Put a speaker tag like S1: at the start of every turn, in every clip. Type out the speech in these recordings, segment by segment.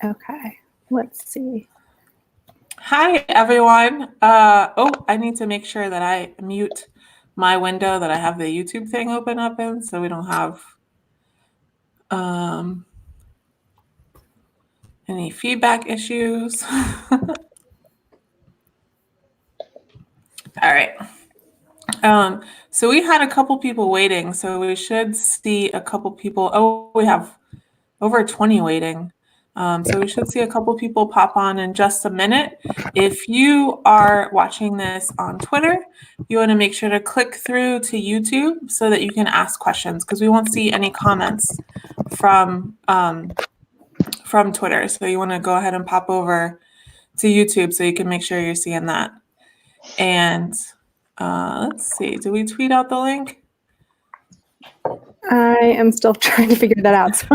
S1: Okay, let's see.
S2: Hi, everyone. I need to make sure that I mute my window that I have the YouTube thing open up in so we don't have any feedback issues. All right. So we had a couple people waiting, so we should see a couple people. Oh, we have over 20 waiting. So we should see a couple people pop on in just a minute. If you are watching this on Twitter, you want to make sure to click through to YouTube so that you can ask questions because we won't see any comments from Twitter. So you want to go ahead and pop over to YouTube so you can make sure you're seeing that. And let's see, did we tweet out the link?
S1: I am still trying to figure that out. So.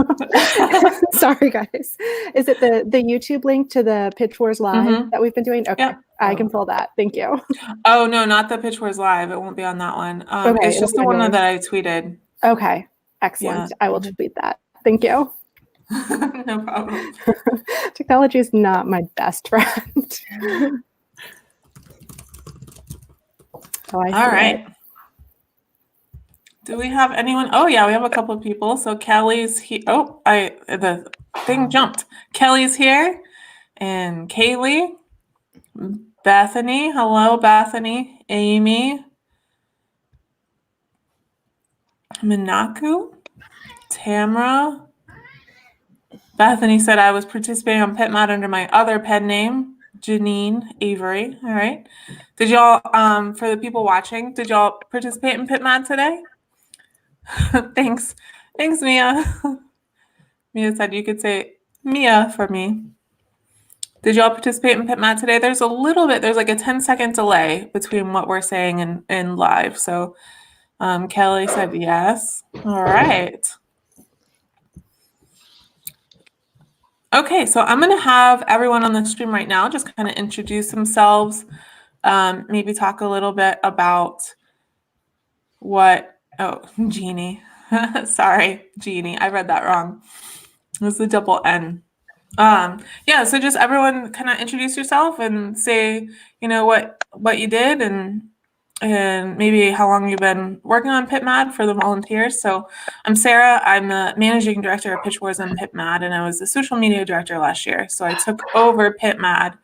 S1: Sorry, guys. Is it the YouTube link to the Pitch Wars Live that we've been doing? Okay, yep. I can pull that. Thank you.
S2: Oh, no, not the Pitch Wars Live. It won't be on that one. Okay, it's just the one that I tweeted.
S1: Okay, excellent. Yeah. I will tweet that. Thank you.
S2: No problem.
S1: Technology is not my best friend.
S2: All right. Do we have anyone? Oh, yeah, we have a couple of people. So Kelly's here. Oh, the thing jumped. Kelly's here. And Kaylee. Bethany. Hello, Bethany. Amy. Minaku. Tamara. Bethany said I was participating on pitmad under my other pen name, Janine Avery. All right. Did y'all, for the people watching, did y'all participate in pitmad today? Thanks, Mia. Mia said you could say Mia for me. Did y'all participate in pitmad today? There's like a 10-second delay between what we're saying and live. So Kelly said yes. All right. Okay, so I'm going to have everyone on the stream right now just kind of introduce themselves, maybe talk a little bit about Jeannie. Sorry, Jeannie, I read that wrong. It was the double N. Yeah, so just everyone kind of introduce yourself and say, what you did and maybe how long you've been working on pitmad for the volunteers. So I'm Sarah. I'm the managing director of Pitch Wars and pitmad, and I was the social media director last year. So I took over pitmad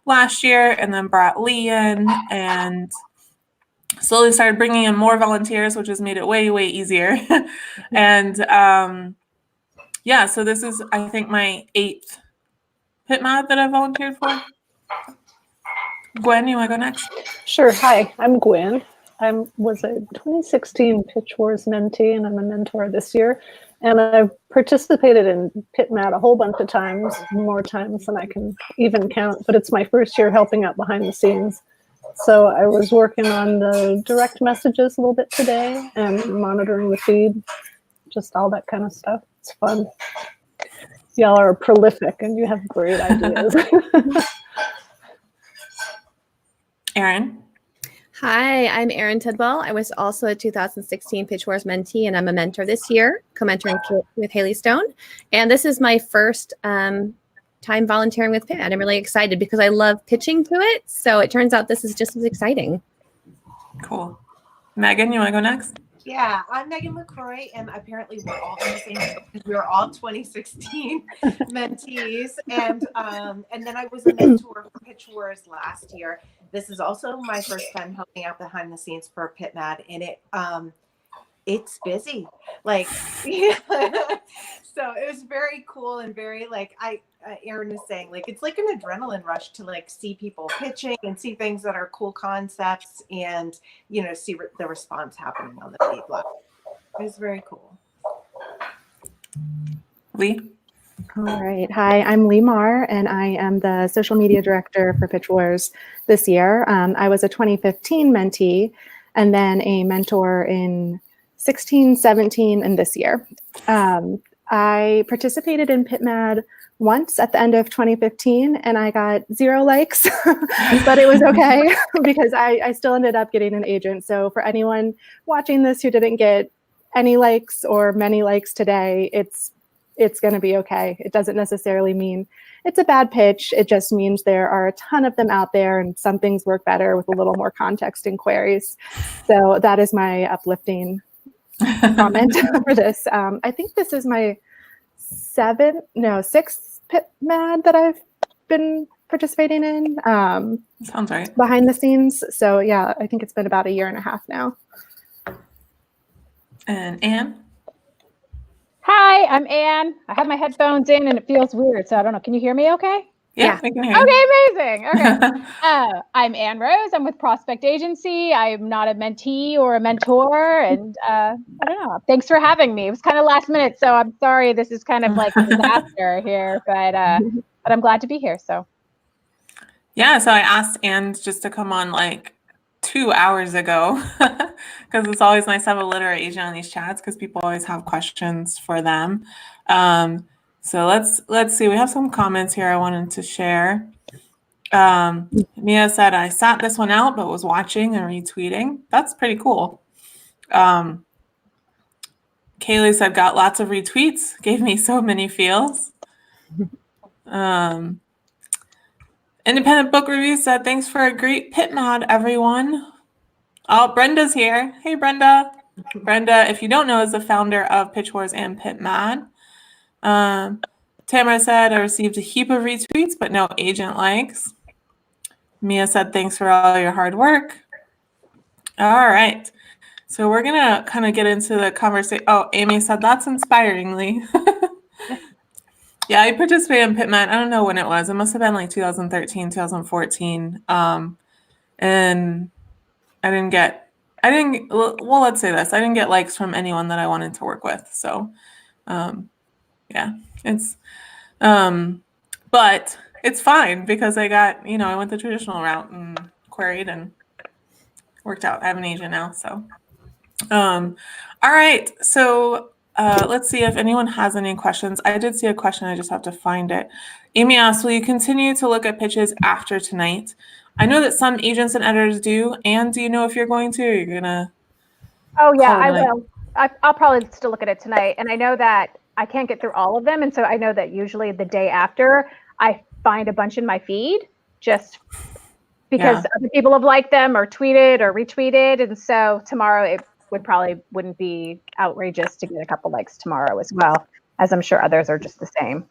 S2: last year and then brought Lee in and slowly started bringing in more volunteers, which has made it way, way easier. And yeah, so this is, I think, my 8th pitmad that I volunteered for. Gwen, you want to go next?
S3: Sure. Hi, I'm Gwen. I was a 2016 Pitch Wars mentee, and I'm a mentor this year. And I've participated in pitmad a whole bunch of times, more times than I can even count. But it's my first year helping out behind the scenes. So I was working on the direct messages a little bit today and monitoring the feed, just all that kind of stuff. It's fun. Y'all are prolific and you have great ideas.
S2: Erin.
S4: Hi, I'm Erin Tidwell. I was also a 2016 Pitch Wars mentee, and I'm a mentor this year, co-mentoring with Haley Stone. And this is my first time volunteering with pitmad. I'm really excited because I love pitching to it. So it turns out this is just as exciting.
S2: Cool. Megan, you want to go next?
S5: Yeah, I'm Megan LaCroix, and apparently we're all in the same because we were all 2016 mentees, and then I was a mentor for Pitch Wars last year. This is also my first time helping out behind the scenes for pitmad, and it's busy. Like, so it was very cool and very Erin was saying, it's like an adrenaline rush to see people pitching and see things that are cool concepts and, see the response happening on the feed level. It was very cool.
S2: Lee?
S1: All right. Hi, I'm Lee Marr, and I am the social media director for Pitch Wars this year. I was a 2015 mentee and then a mentor in 16, 17, and this year. I participated in pitmad once at the end of 2015, and I got 0 likes, but it was okay because I still ended up getting an agent. So for anyone watching this who didn't get any likes or many likes today, it's it's going to be okay. It doesn't necessarily mean it's a bad pitch. It just means there are a ton of them out there, and some things work better with a little more context and queries. So that is my uplifting comment for this. I think this is my sixth pitmad that I've been participating in.
S2: Sounds right.
S1: Behind the scenes. So yeah, I think it's been about 1.5 years now.
S2: And Anne?
S6: Hi, I'm Anne. I have my headphones in and it feels weird, so I don't know. Can you hear me okay?
S2: Yeah, I can hear you.
S6: Okay, amazing. Okay. I'm Anne Rose. I'm with Prospect Agency. I'm not a mentee or a mentor, and I don't know. Thanks for having me. It was kind of last minute, so I'm sorry this is kind of like a disaster here, but I'm glad to be here. So
S2: Yeah, so I asked Anne just to come on like 2 hours ago because it's always nice to have a literary agent on these chats because people always have questions for them. So let's see. We have some comments here I wanted to share. Mia said, I sat this one out but was watching and retweeting. That's pretty cool. Kaylee said, got lots of retweets. Gave me so many feels. Independent Book Review said, thanks for a great pitmad, everyone. Oh, Brenda's here. Hey, Brenda. Brenda, if you don't know, is the founder of Pitch Wars and pitmad. Tamara said, I received a heap of retweets, but no agent likes. Mia said, thanks for all your hard work. All right. So we're going to kind of get into the conversation. Oh, Amy said, that's inspiringly. Yeah, I participated in pitmad. I don't know when it was. It must have been like 2013, 2014. And well, let's say this. I didn't get likes from anyone that I wanted to work with. So, yeah, but it's fine because I got, I went the traditional route and queried and worked out. I have an agent now. So, all right. So, let's see if anyone has any questions. I did see a question. I just have to find it. Amy asked, will you continue to look at pitches after tonight? I know that some agents and editors do. And do you know if you're going to, or you're going to?
S6: Oh yeah, I will. I'll probably still look at it tonight. And I know that I can't get through all of them. And so I know that usually the day after I find a bunch in my feed just because other people have liked them or tweeted or retweeted. And so tomorrow it wouldn't be outrageous to get a couple likes tomorrow as well, as I'm sure others are just the same.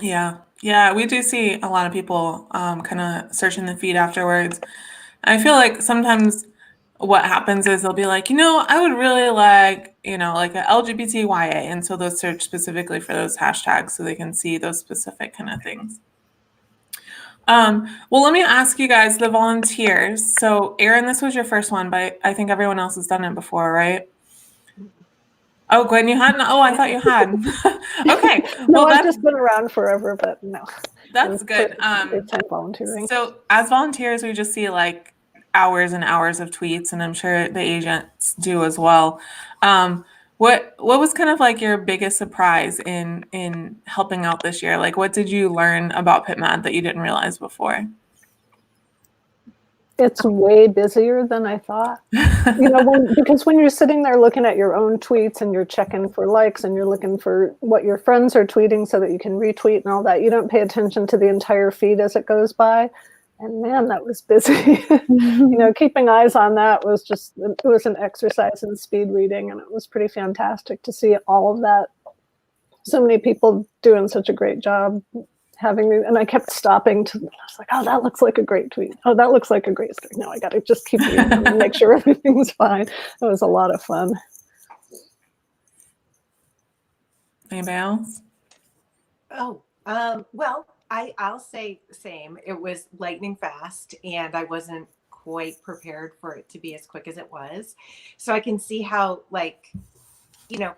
S2: Yeah. Yeah, we do see a lot of people kind of searching the feed afterwards. I feel like sometimes what happens is they'll be like, I would really like, like a LGBTYA. And so they'll search specifically for those hashtags so they can see those specific kind of things. Well, let me ask you guys, the volunteers. So Erin, this was your first one, but I think everyone else has done it before, right? Oh, Gwen, you hadn't? Oh, I thought you had. Okay.
S3: No, I've just been around forever, but no.
S2: That's good.
S3: Volunteering.
S2: So as volunteers, we just see like hours and hours of tweets, and I'm sure the agents do as well. What was kind of like your biggest surprise in helping out this year? Like, what did you learn about pitmad that you didn't realize before?
S3: It's way busier than I thought. Because when you're sitting there looking at your own tweets and you're checking for likes and you're looking for what your friends are tweeting so that you can retweet and all that, you don't pay attention to the entire feed as it goes by. And man, that was busy. Keeping eyes on that was it was an exercise in speed reading, and it was pretty fantastic to see all of that. So many people doing such a great job. And I kept stopping I was like, oh, that looks like a great tweet. Oh, that looks like a great story. No, I got to just keep reading and make sure everything's fine. It was a lot of fun.
S2: Anybody else?
S5: Oh, well, I'll say the same. It was lightning fast, and I wasn't quite prepared for it to be as quick as it was. So I can see how,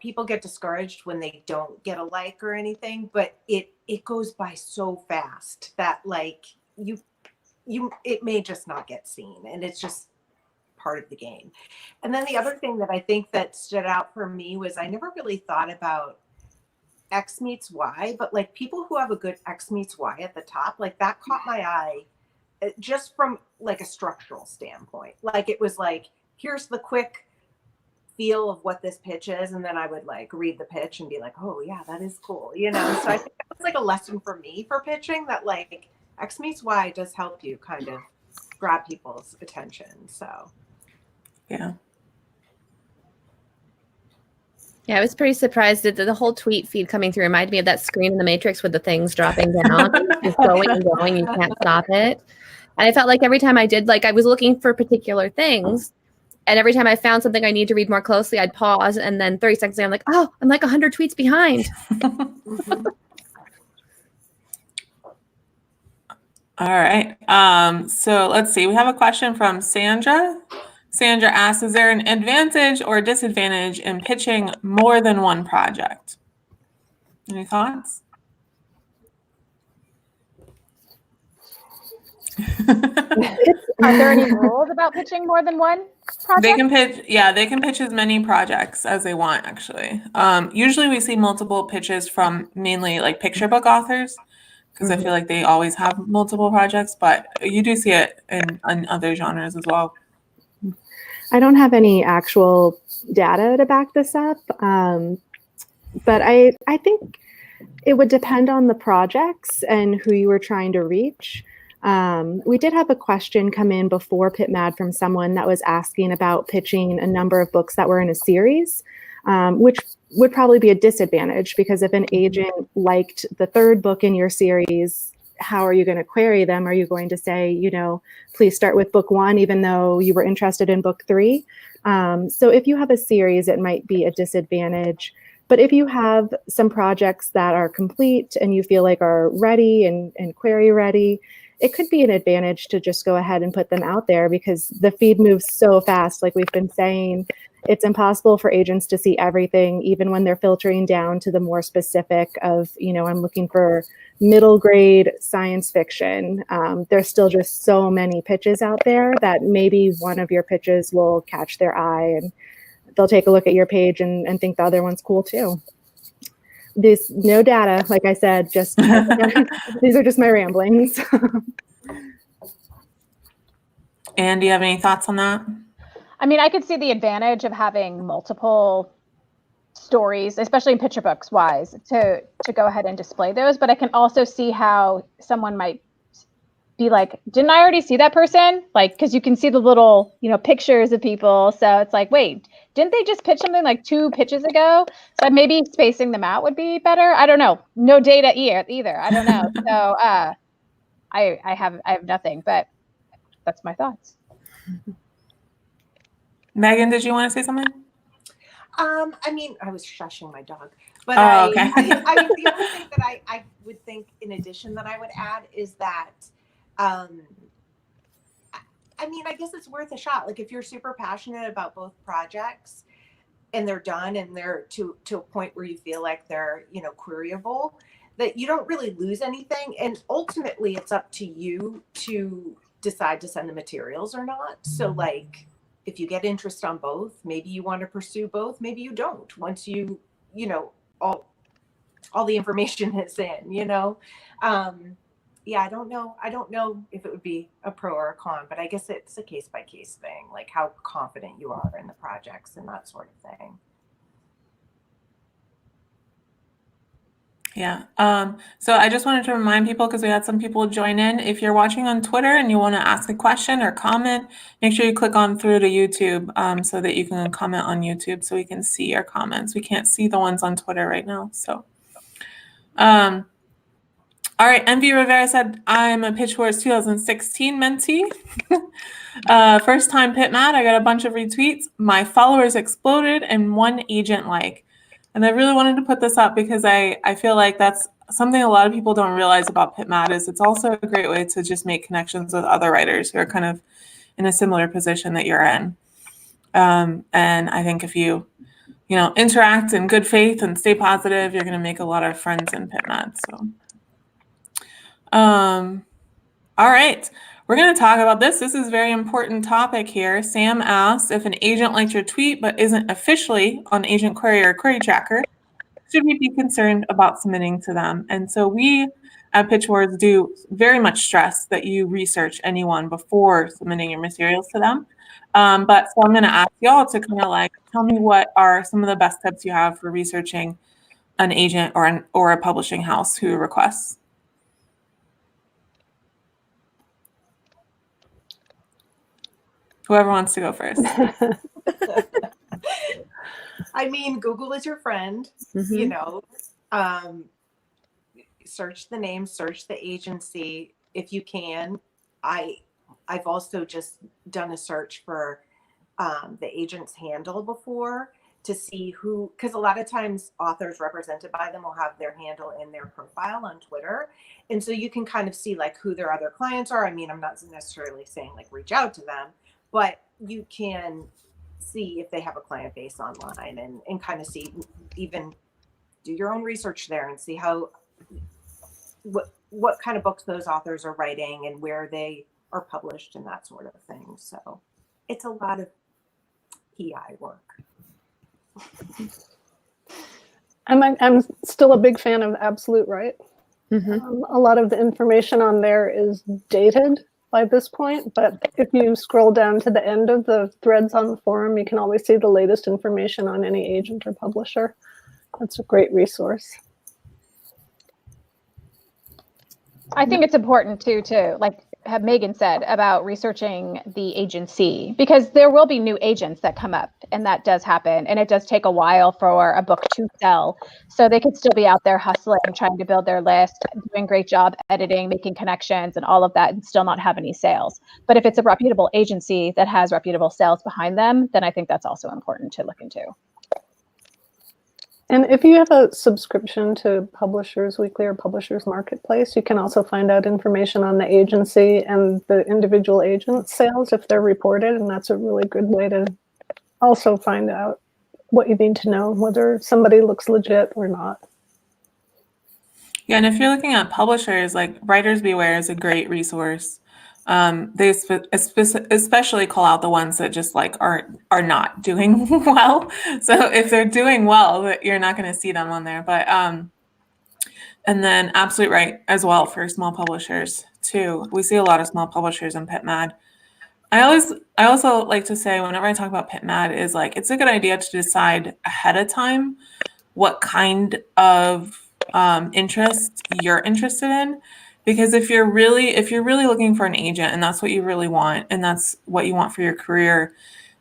S5: people get discouraged when they don't get a like or anything, but it goes by so fast that it may just not get seen, and it's just part of the game. And then the other thing that I think that stood out for me was I never really thought about X meets Y, but people who have a good X meets Y at the top, that caught my eye just from a structural standpoint. It was here's the quick feel of what this pitch is, and then I would like read the pitch and be like, oh yeah, that is cool, you know. So I think that was like a lesson for me for pitching, that like X meets Y does help you kind of grab people's attention. So
S2: Yeah.
S4: Yeah, I was pretty surprised that the whole tweet feed coming through reminded me of that screen in the Matrix with the things dropping down. It's going and going, you can't stop it. And I felt like every time I did, like I was looking for particular things, and every time I found something I need to read more closely, I'd pause, and then 30 seconds later, I'm like, oh, I'm like 100 tweets behind.
S2: All right. So let's see. We have a question from Sandra. Sandra asks, is there an advantage or disadvantage in pitching more than one project? Any thoughts?
S6: Are there any rules about pitching more than one project?
S2: They can pitch as many projects as they want, actually. Usually we see multiple pitches from mainly like picture book authors, because I feel like they always have multiple projects, but you do see it in other genres as well.
S1: I don't have any actual data to back this up, but I think it would depend on the projects and who you were trying to reach. We did have a question come in before pitmad from someone that was asking about pitching a number of books that were in a series, which would probably be a disadvantage, because if an agent liked the third book in your series, how are you going to query them? Are you going to say, you know, please start with book 1, even though you were interested in book 3? So if you have a series, it might be a disadvantage. But if you have some projects that are complete and you feel like are ready and query ready, it could be an advantage to just go ahead and put them out there, because the feed moves so fast. Like we've been saying, it's impossible for agents to see everything, even when they're filtering down to the more specific of, you know, I'm looking for middle grade science fiction. There's still just so many pitches out there that maybe one of your pitches will catch their eye and they'll take a look at your page and think the other one's cool too. There's no data, like I said, just these are just my ramblings.
S2: Anne, do you have any thoughts on that?
S6: I mean, I could see the advantage of having multiple stories, especially in picture books wise, to go ahead and display those. But I can also see how someone might be like, didn't I already see that person? Like, because you can see the little, you know, pictures of people. So it's like, wait, didn't they just pitch something like 2 pitches ago? So maybe spacing them out would be better. I don't know. No data either. I don't know. So I have nothing, but that's my thoughts.
S2: Megan, did you want to say something?
S5: I mean, I was shushing my dog, but
S2: okay.
S5: I mean, the only thing that I would think in addition that I would add is that, I mean, I guess it's worth a shot. Like if you're super passionate about both projects and they're done and they're to a point where you feel like they're, you know, queryable, that you don't really lose anything. And ultimately it's up to you to decide to send the materials or not. So like, if you get interest on both, maybe you want to pursue both, maybe you don't. Once you know, all the information is in, you know. Yeah, I don't know if it would be a pro or a con, but I guess it's a case by case thing, like how confident you are in the projects and that sort of thing.
S2: Yeah. So I just wanted to remind people, because we had some people join in, if you're watching on Twitter and you want to ask a question or comment, make sure you click on through to YouTube so that you can comment on YouTube so we can see your comments. We can't see the ones on Twitter right now. So, all right. MV Rivera said, I'm a Pitch Wars 2016 mentee. First time pitmad, I got a bunch of retweets. My followers exploded and one agent like. And I really wanted to put this up because I feel like that's something a lot of people don't realize about pitmad, is it's also a great way to just make connections with other writers who are kind of in a similar position that you're in. And I think if you interact in good faith and stay positive, you're going to make a lot of friends in pitmad. So, all right. We're going to talk about this. This is a very important topic here. Sam asked if an agent liked your tweet but isn't officially on Agent Query or Query Tracker. should we be concerned about submitting to them? And so we at Pitch Wars do very much stress that you research anyone before submitting your materials to them. But so I'm going to ask y'all to kind of like tell me what are some of the best tips you have for researching an agent or a publishing house who requests. Whoever wants to go first.
S5: I mean, Google is your friend, you know. Search the name, search the agency if you can. I've also just done a search for the agent's handle before to see who, because a lot of times authors represented by them will have their handle in their profile on Twitter. And so you can kind of see like who their other clients are. I mean, I'm not necessarily saying like reach out to them, but you can see if they have a client base online and kind of see, even do your own research there and see how, what kind of books those authors are writing and where they are published and that sort of thing. So it's a lot of PI work.
S3: I'm still a big fan of Absolute Right. A lot of the information on there is dated by this point, but if you scroll down to the end of the threads on the forum, you can always see the latest information on any agent or publisher. That's a great resource.
S6: I think it's important too, to like have Megan said about researching the agency, because there will be new agents that come up, and that does happen. And it does take a while for a book to sell. So they could still be out there hustling, trying to build their list, doing a great job editing, making connections and all of that, and still not have any sales. But if it's a reputable agency that has reputable sales behind them, then I think that's also important to look into.
S3: And if you have a subscription to Publishers Weekly or Publishers Marketplace, you can also find out information on the agency and the individual agent sales if they're reported. And that's a really good way to also find out what you need to know, whether somebody looks legit or not.
S2: Yeah, and if you're looking at publishers, like Writers Beware is a great resource. They especially call out the ones that just like are not doing well. So if they're doing well, you're not going to see them on there. But and then Absolute Right as well for small publishers too. We see a lot of small publishers in pitmad. I also like to say whenever I talk about pitmad is like it's a good idea to decide ahead of time what kind of interest you're interested in. Because if you're really looking for an agent and that's what you really want and that's what you want for your career,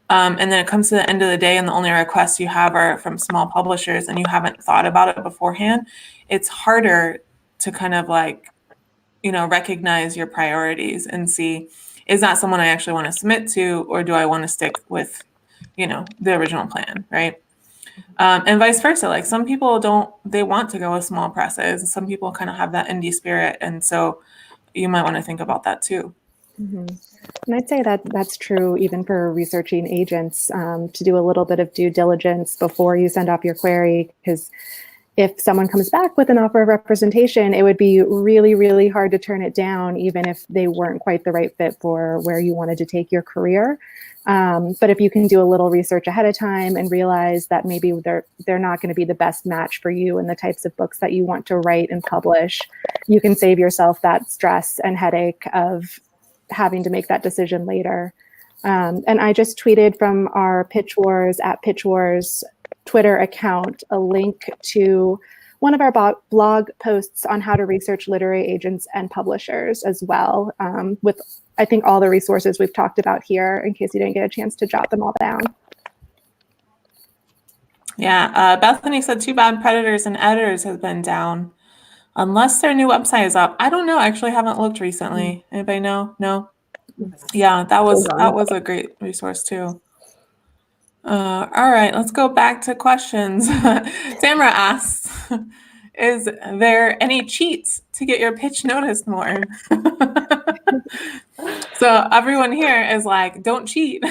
S2: and then it comes to the end of the day and the only requests you have are from small publishers and you haven't thought about it beforehand, it's harder to kind of like, you know, recognize your priorities and see, is that someone I actually want to submit to, or do I want to stick with, you know, the original plan, right? And vice versa. Like some people they want to go with small presses. Some people kind of have that indie spirit. And so you might want to think about that too.
S1: And I'd say that that's true even for researching agents, to do a little bit of due diligence before you send off your query, because if someone comes back with an offer of representation, it would be really, really hard to turn it down, even if they weren't quite the right fit for where you wanted to take your career. But if you can do a little research ahead of time and realize that maybe they're not going to be the best match for you and the types of books that you want to write and publish, you can save yourself that stress and headache of having to make that decision later. And I just tweeted from our Pitch Wars at Pitch Wars Twitter account a link to one of our blog posts on how to research literary agents and publishers as well, with I think all the resources we've talked about here, in case you didn't get a chance to jot them all down.
S2: Yeah, Bethany said too bad Predators and Editors has been down, unless their new website is up. I don't know. I actually haven't looked recently. Anybody know? No. Yeah, that was a great resource too. All right, let's go back to questions. Tamara asks, is there any cheats to get your pitch noticed more? So everyone here is like, don't cheat.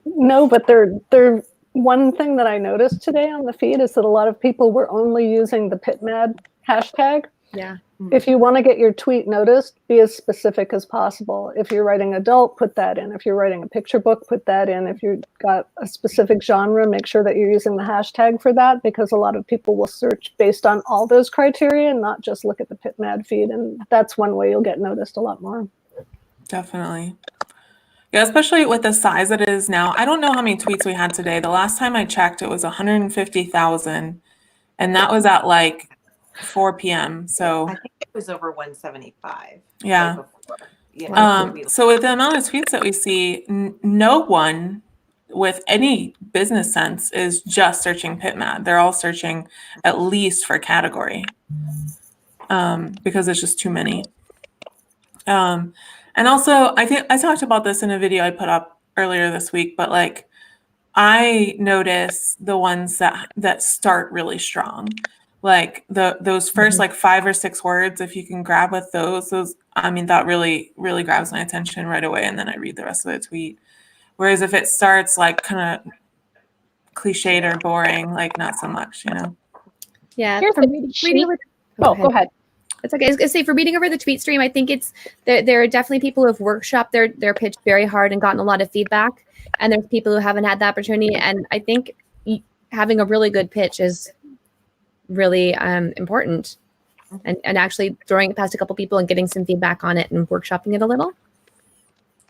S3: No, but they're one thing that I noticed today on the feed is that a lot of people were only using the pitmad hashtag.
S4: Yeah.
S3: If you want to get your tweet noticed, be as specific as possible. If you're writing adult, put that in. If you're writing a picture book, put that in. If you've got a specific genre, make sure that you're using the hashtag for that, because a lot of people will search based on all those criteria and not just look at the pitmad feed. And that's one way you'll get noticed a lot more.
S2: Definitely. Yeah, especially with the size it is now. I don't know how many tweets we had today. The last time I checked, it was 150,000, and that was at like 4 p.m. So
S5: I think it was over 175.
S2: yeah.
S5: Right before. Yeah.
S2: So with the amount of tweets that we see, no one with any business sense is just searching pitmad. They're all searching at least for category, because there's just too many. And also, I think I talked about this in a video I put up earlier this week, but like I notice the ones that start really strong, like those first like 5 or 6 words. If you can grab with those, I mean, that really grabs my attention right away, and then I read the rest of the tweet. Whereas if it starts like kind of cliched or boring, like not so much, you know.
S4: Yeah.
S6: Here's
S4: From
S6: the
S4: reading
S6: sheet.
S4: over,
S6: Oh, go ahead.
S4: It's okay. I was gonna say, for reading over the tweet stream, I think it's there are definitely people who have workshopped their pitch very hard and gotten a lot of feedback, and there's people who haven't had the opportunity. And I think having a really good pitch is really important, and actually throwing it past a couple people and getting some feedback on it and workshopping it a little.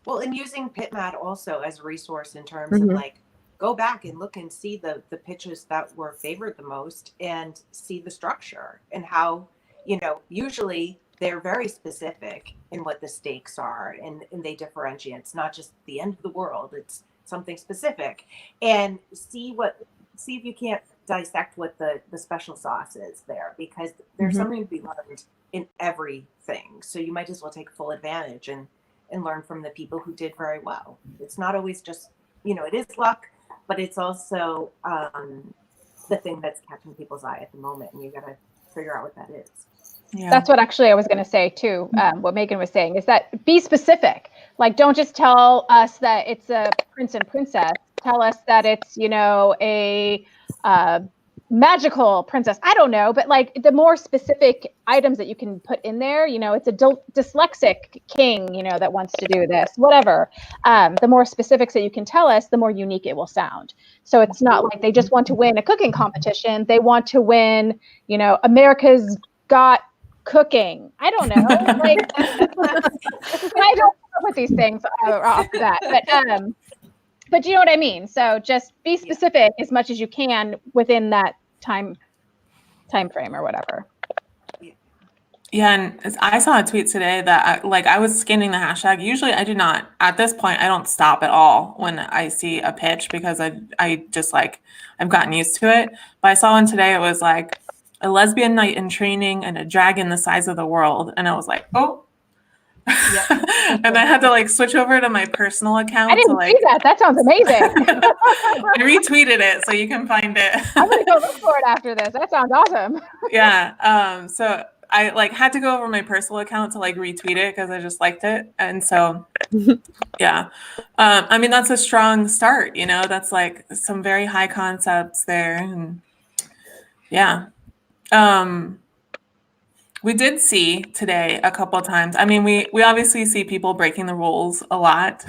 S5: Well, and using pitmad also as a resource in terms of like, go back and look and see the pitches that were favored the most, and see the structure and how, usually they're very specific in what the stakes are, and they differentiate. It's not just the end of the world, it's something specific. And see if you can't dissect what the special sauce is there, because there's something to be learned in everything. So you might as well take full advantage and learn from the people who did very well. It's not always just, it is luck, but it's also the thing that's catching people's eye at the moment, and you got to figure out what that is.
S2: Yeah.
S6: That's what actually I was going to say too. What Megan was saying is that be specific. Like, don't just tell us that it's a prince and princess. Tell us that it's, a magical princess. I don't know, but like the more specific items that you can put in there, it's a dyslexic king, that wants to do this, whatever. The more specifics that you can tell us, the more unique it will sound. So it's not like they just want to win a cooking competition. They want to win, America's Got Cooking. I don't know. Like, I don't know what these things are off that, but you know what I mean? So just be specific as much as you can within that time frame or whatever.
S2: Yeah, and I saw a tweet today that I was scanning the hashtag. Usually I do not, at this point, I don't stop at all when I see a pitch, because I just like, I've gotten used to it. But I saw one today, it was like a lesbian knight in training and a dragon the size of the world. And I was like, oh. And I had to like switch over to my personal account.
S6: I didn't see that. That sounds amazing.
S2: I retweeted it so you can find it.
S6: I'm going to go look for it after this. That sounds awesome.
S2: Yeah. So I like had to go over my personal account to like retweet it because I just liked it. And so, yeah. I mean, that's a strong start, that's like some very high concepts there. And yeah. We did see today a couple of times. I mean, we obviously see people breaking the rules a lot,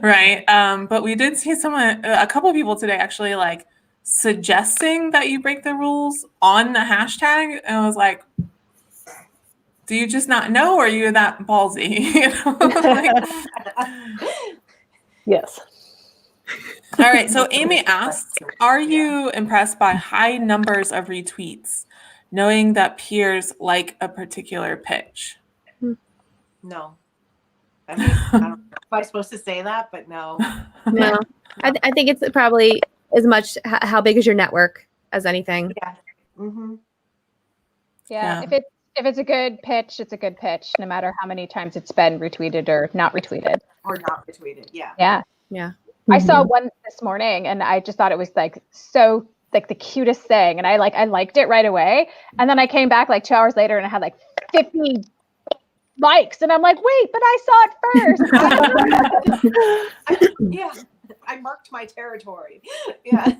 S2: right? But we did see a couple of people today actually like suggesting that you break the rules on the hashtag. And I was like, do you just not know, or are you that ballsy?
S3: Yes.
S2: All right. So Amy asks, are you impressed by high numbers of retweets, knowing that peers like a particular pitch?
S5: No. I mean, I don't know if I'm supposed to say that, but no.
S4: No, I think it's probably as much how big is your network as anything.
S5: Yeah. Mm-hmm.
S6: Yeah. If it's a good pitch, it's a good pitch, no matter how many times it's been retweeted or not retweeted.
S5: Or not retweeted. Yeah.
S6: Yeah.
S4: Yeah.
S6: I saw one this morning and I just thought it was like so like the cutest thing. And I liked it right away. And then I came back like 2 hours later and I had like 50 likes. And I'm like, wait, but I saw it first.
S5: Yeah. I marked my territory. Yeah.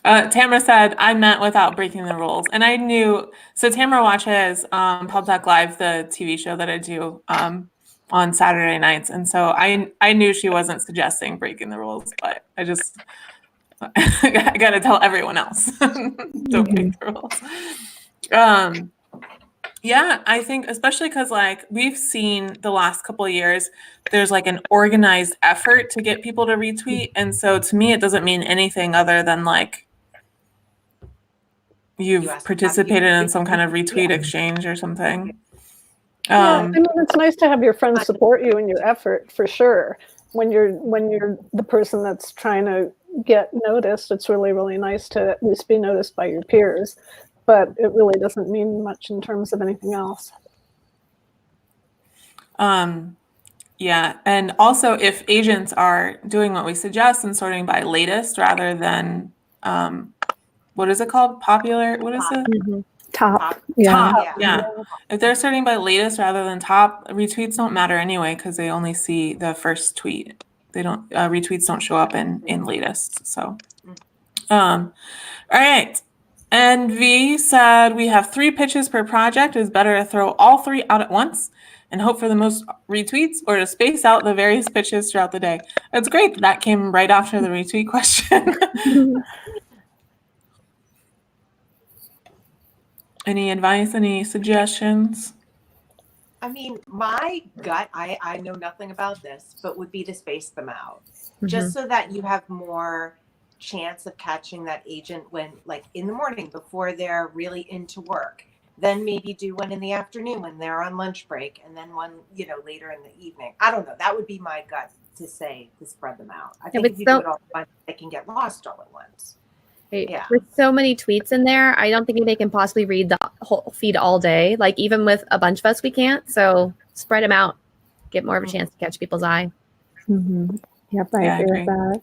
S2: Tamara said, I meant without breaking the rules. And I knew, so Tamara watches Pub Tech Live, the TV show that I do on Saturday nights. And so I knew she wasn't suggesting breaking the rules, but I just, I got to tell everyone else, don't break the rules. Yeah, I think especially because like we've seen the last couple of years, there's like an organized effort to get people to retweet. And so to me, it doesn't mean anything other than like you've participated in some kind of retweet exchange or something.
S3: Yeah, I mean, it's nice to have your friends support you in your effort for sure. When you're the person that's trying to get noticed, it's really, really nice to at least be noticed by your peers. But it really doesn't mean much in terms of anything else.
S2: Yeah, and also if agents are doing what we suggest and sorting by latest rather than what is it called? Popular? What is it?
S1: Top. Yeah.
S2: Top. Yeah. If they're sorting by latest rather than top, retweets don't matter anyway because they only see the first tweet. They don't retweets don't show up in latest. So, all right. And V said we have 3 pitches per project. It's better to throw all 3 out at once and hope for the most retweets or to space out the various pitches throughout the day. It's great. That came right after the retweet question. Any advice, any suggestions?
S5: I mean, my gut, I know nothing about this, but would be to space them out just so that you have more chance of catching that agent when like in the morning before they're really into work, then maybe do one in the afternoon when they're on lunch break, and then one, you know, later in the evening. I don't know. That would be my gut to say to spread them out. I think if you do it all at once, they can get lost all at once. Yeah.
S4: With so many tweets in there, I don't think they can possibly read the whole feed all day. Like even with a bunch of us, we can't. So spread them out, get more of a chance to catch people's eye.
S1: Yep, I agree with that.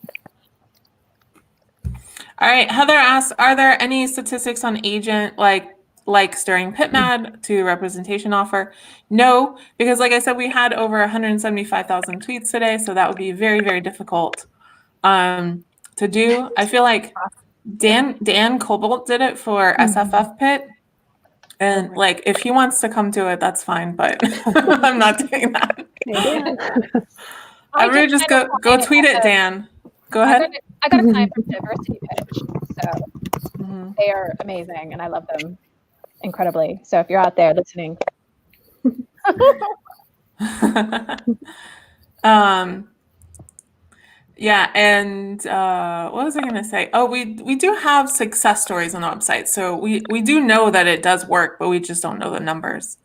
S2: All right, Heather asks, are there any statistics on agent likes during pitmad to representation offer? No, because like I said, we had over 175,000 tweets today, so that would be very, very difficult to do. I feel like Dan Cobalt did it for SFF Pit, and like if he wants to come to it, that's fine, but I'm not doing that. Everybody just go tweet it, Dan. Go ahead.
S6: I got a client from Diversity Pitch, so they are amazing, and I love them incredibly. So if you're out there listening,
S2: yeah, and what was I going to say? Oh, we do have success stories on the website, so we do know that it does work, but we just don't know the numbers.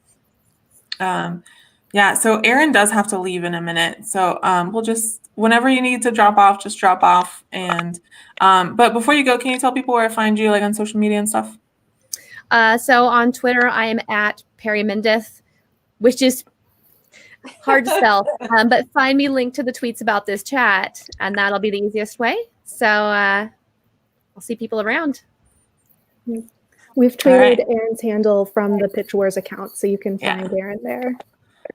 S2: Yeah, so Erin does have to leave in a minute, so we'll just whenever you need to drop off, just drop off. And but before you go, can you tell people where to find you, like on social media and stuff?
S4: So on Twitter, I am at Perry Mendith, which is hard to spell, but find me linked to the tweets about this chat, and that'll be the easiest way. So I'll see people around.
S1: We've tweeted Erin's handle from the Pitch Wars account, so you can find Erin there.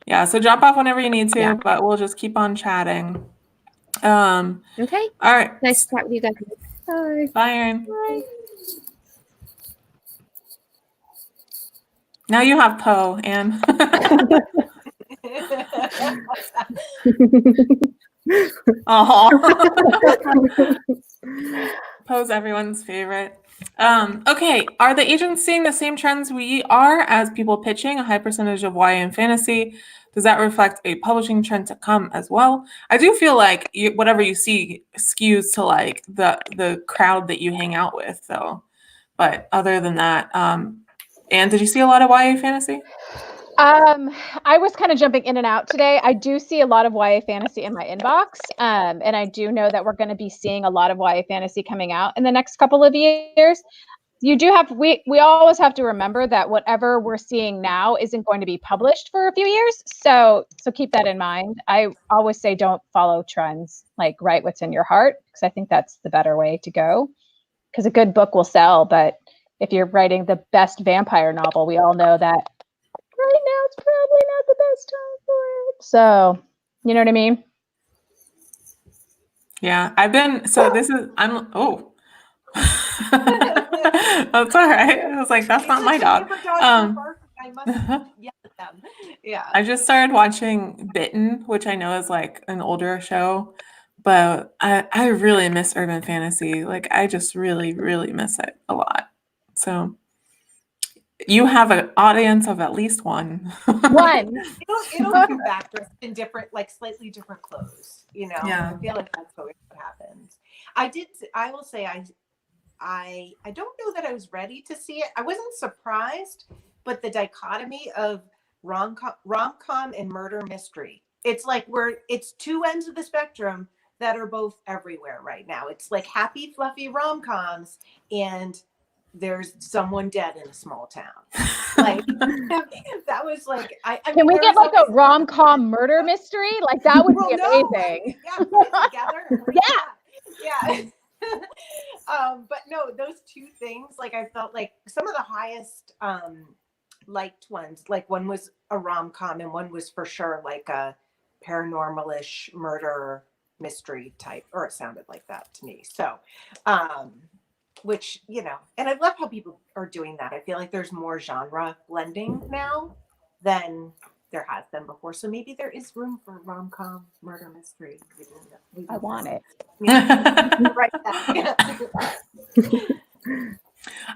S2: Yeah, so drop off whenever you need to, but we'll just keep on chatting.
S4: Okay.
S2: All right.
S4: Nice to chat with you guys.
S1: Bye.
S2: Bye, Erin.
S4: Bye.
S2: Now you have Poe, Anne. Poe's everyone's favorite. Okay, are the agents seeing the same trends we are as people pitching a high percentage of YA and fantasy? Does that reflect a publishing trend to come as well? I do feel like whatever you see skews to like the crowd that you hang out with, though. But other than that, Anne, did you see a lot of YA fantasy?
S6: I was kind of jumping in and out today. I do see a lot of YA fantasy in my inbox, and I do know that we're going to be seeing a lot of YA fantasy coming out in the next couple of years. You do have we always have to remember that whatever we're seeing now isn't going to be published for a few years. So keep that in mind. I always say don't follow trends. Like write what's in your heart, because I think that's the better way to go. Because a good book will sell, but if you're writing the best vampire novel, we all know that right now it's probably not the best time for it. So, you know what I mean?
S2: Yeah, I'm That's all right. I was like, that's not my dog.
S5: I must yell at them. Yeah.
S2: I just started watching Bitten, which I know is like an older show, but I really miss urban fantasy. Like I just really, really miss it a lot. So you have an audience of at least one.
S6: One.
S5: It'll come back just in different, like slightly different clothes, you know.
S2: Yeah.
S5: I feel like that's always what happens. I will say I don't know that I was ready to see it. I wasn't surprised, but the dichotomy of rom-com and murder mystery. It's like it's two ends of the spectrum that are both everywhere right now. It's like happy, fluffy rom-coms and there's someone dead in a small town. Like that was like
S6: Can we get like a rom-com murder mystery? Like that would be amazing.
S5: Yeah, put it together. Yeah. But no, those two things, like I felt like some of the highest liked ones, like one was a rom-com and one was for sure like a paranormal-ish murder mystery type, or it sounded like that to me. So which, you know, and I love how people are doing that. I feel like there's more genre blending now than there has been before. So maybe there is room for rom-com murder mystery.
S6: I want it.
S5: Right.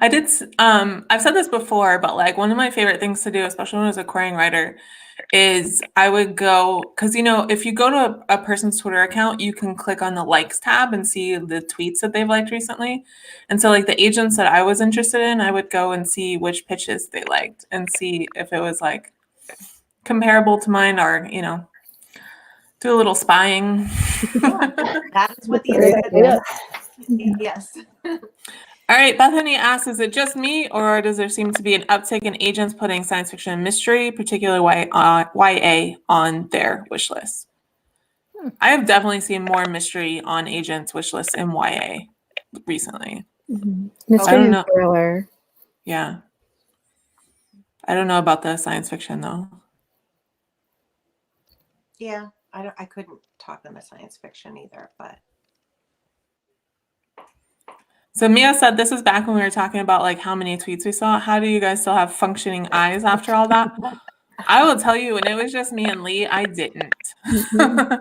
S2: I did. I've said this before, but like one of my favorite things to do, especially when I was a querying writer, is I would go, because you know, if you go to a person's Twitter account, you can click on the likes tab and see the tweets that they've liked recently. And so like the agents that I was interested in, I would go and see which pitches they liked and see if it was like comparable to mine, or you know, do a little spying.
S5: That's what the internet is. Yes.
S2: All right, Bethany asks, is it just me, or does there seem to be an uptick in agents putting science fiction and mystery, particularly YA, on their wish list? I have definitely seen more mystery on agents' wish lists in YA recently.
S1: Mystery and thriller.
S2: Yeah. I don't know about the science fiction, though.
S5: Yeah, I couldn't talk on the science fiction either, but.
S2: So Mia said, this is back when we were talking about like how many tweets we saw. How do you guys still have functioning eyes after all that? I will tell you, when it was just me and Lee, I didn't.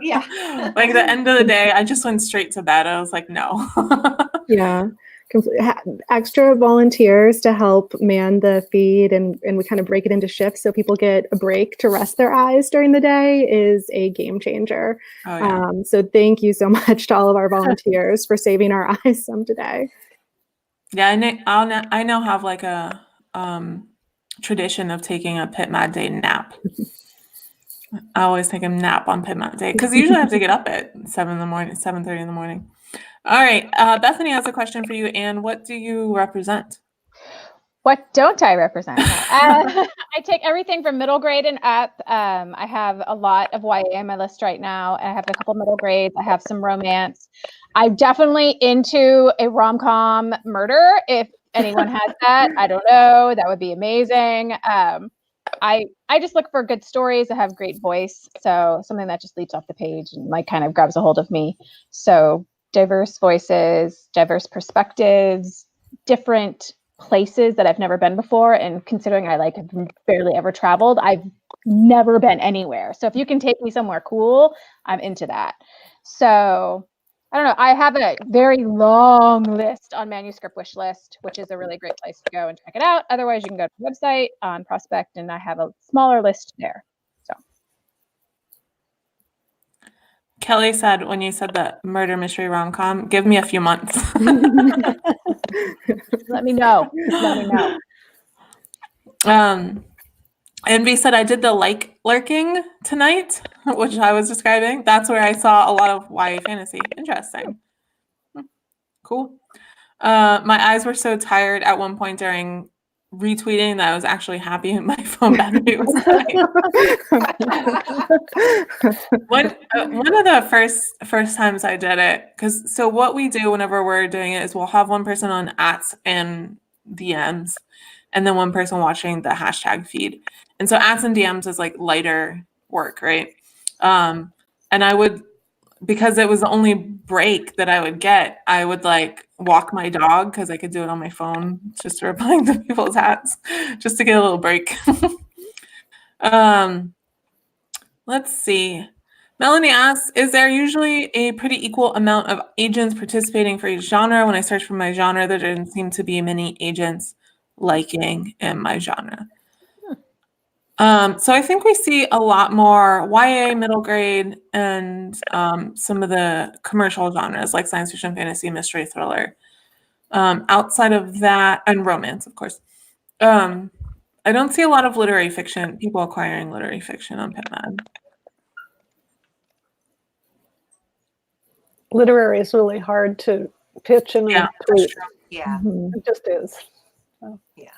S5: Yeah.
S2: Like the end of the day, I just went straight to bed. I was like, no.
S1: Yeah. Extra volunteers to help man the feed, and we kind of break it into shifts so people get a break to rest their eyes during the day is a game changer.
S2: Oh, yeah.
S1: So thank you so much to all of our volunteers for saving our eyes some today.
S2: Yeah, I now have like a tradition of taking a pitmad day nap. I always take a nap on pitmad day because usually I have to get up at 7:30 in the morning. All right, Bethany has a question for you, Anne. What do you represent?
S6: What don't I represent? I take everything from middle grade and up. I have a lot of YA on my list right now. I have a couple middle grades. I have some romance. I'm definitely into a rom-com murder. If anyone has that, I don't know. That would be amazing. I just look for good stories that have great voice. So something that just leaps off the page and like kind of grabs a hold of me. So diverse voices, diverse perspectives, different places that I've never been before. And considering I like have barely ever traveled, I've never been anywhere. So if you can take me somewhere cool, I'm into that. So I don't know. I have a very long list on Manuscript Wish List, which is a really great place to go and check it out. Otherwise, you can go to the website on Prospect, and I have a smaller list there. So
S2: Kelly said, when you said the murder mystery rom-com, give me a few months.
S6: let me know. Let me know.
S2: Envy said, I did the like lurking tonight, which I was describing. That's where I saw a lot of YA fantasy. Interesting. Cool. My eyes were so tired at one point during retweeting that I was actually happy my phone battery was dying. One of the first times I did it, so what we do whenever we're doing it is we'll have one person on @ and DMs, and then one person watching the hashtag feed. And so @ and DMs is like lighter work, right? And I would because it was the only break that I would get, I would like walk my dog because I could do it on my phone, just replying to people's hats, just to get a little break. Let's see. Melanie asks, is there usually a pretty equal amount of agents participating for each genre? When I searched for my genre, there didn't seem to be many agents liking in my genre. So I think we see a lot more YA, middle grade, and some of the commercial genres like science fiction, fantasy, mystery, thriller. Outside of that, and romance, of course. I don't see a lot of literary fiction, people acquiring literary fiction on pitmad.
S3: Literary is really hard to pitch in a tweet.
S5: Yeah.
S3: It just is. So.
S5: Yeah.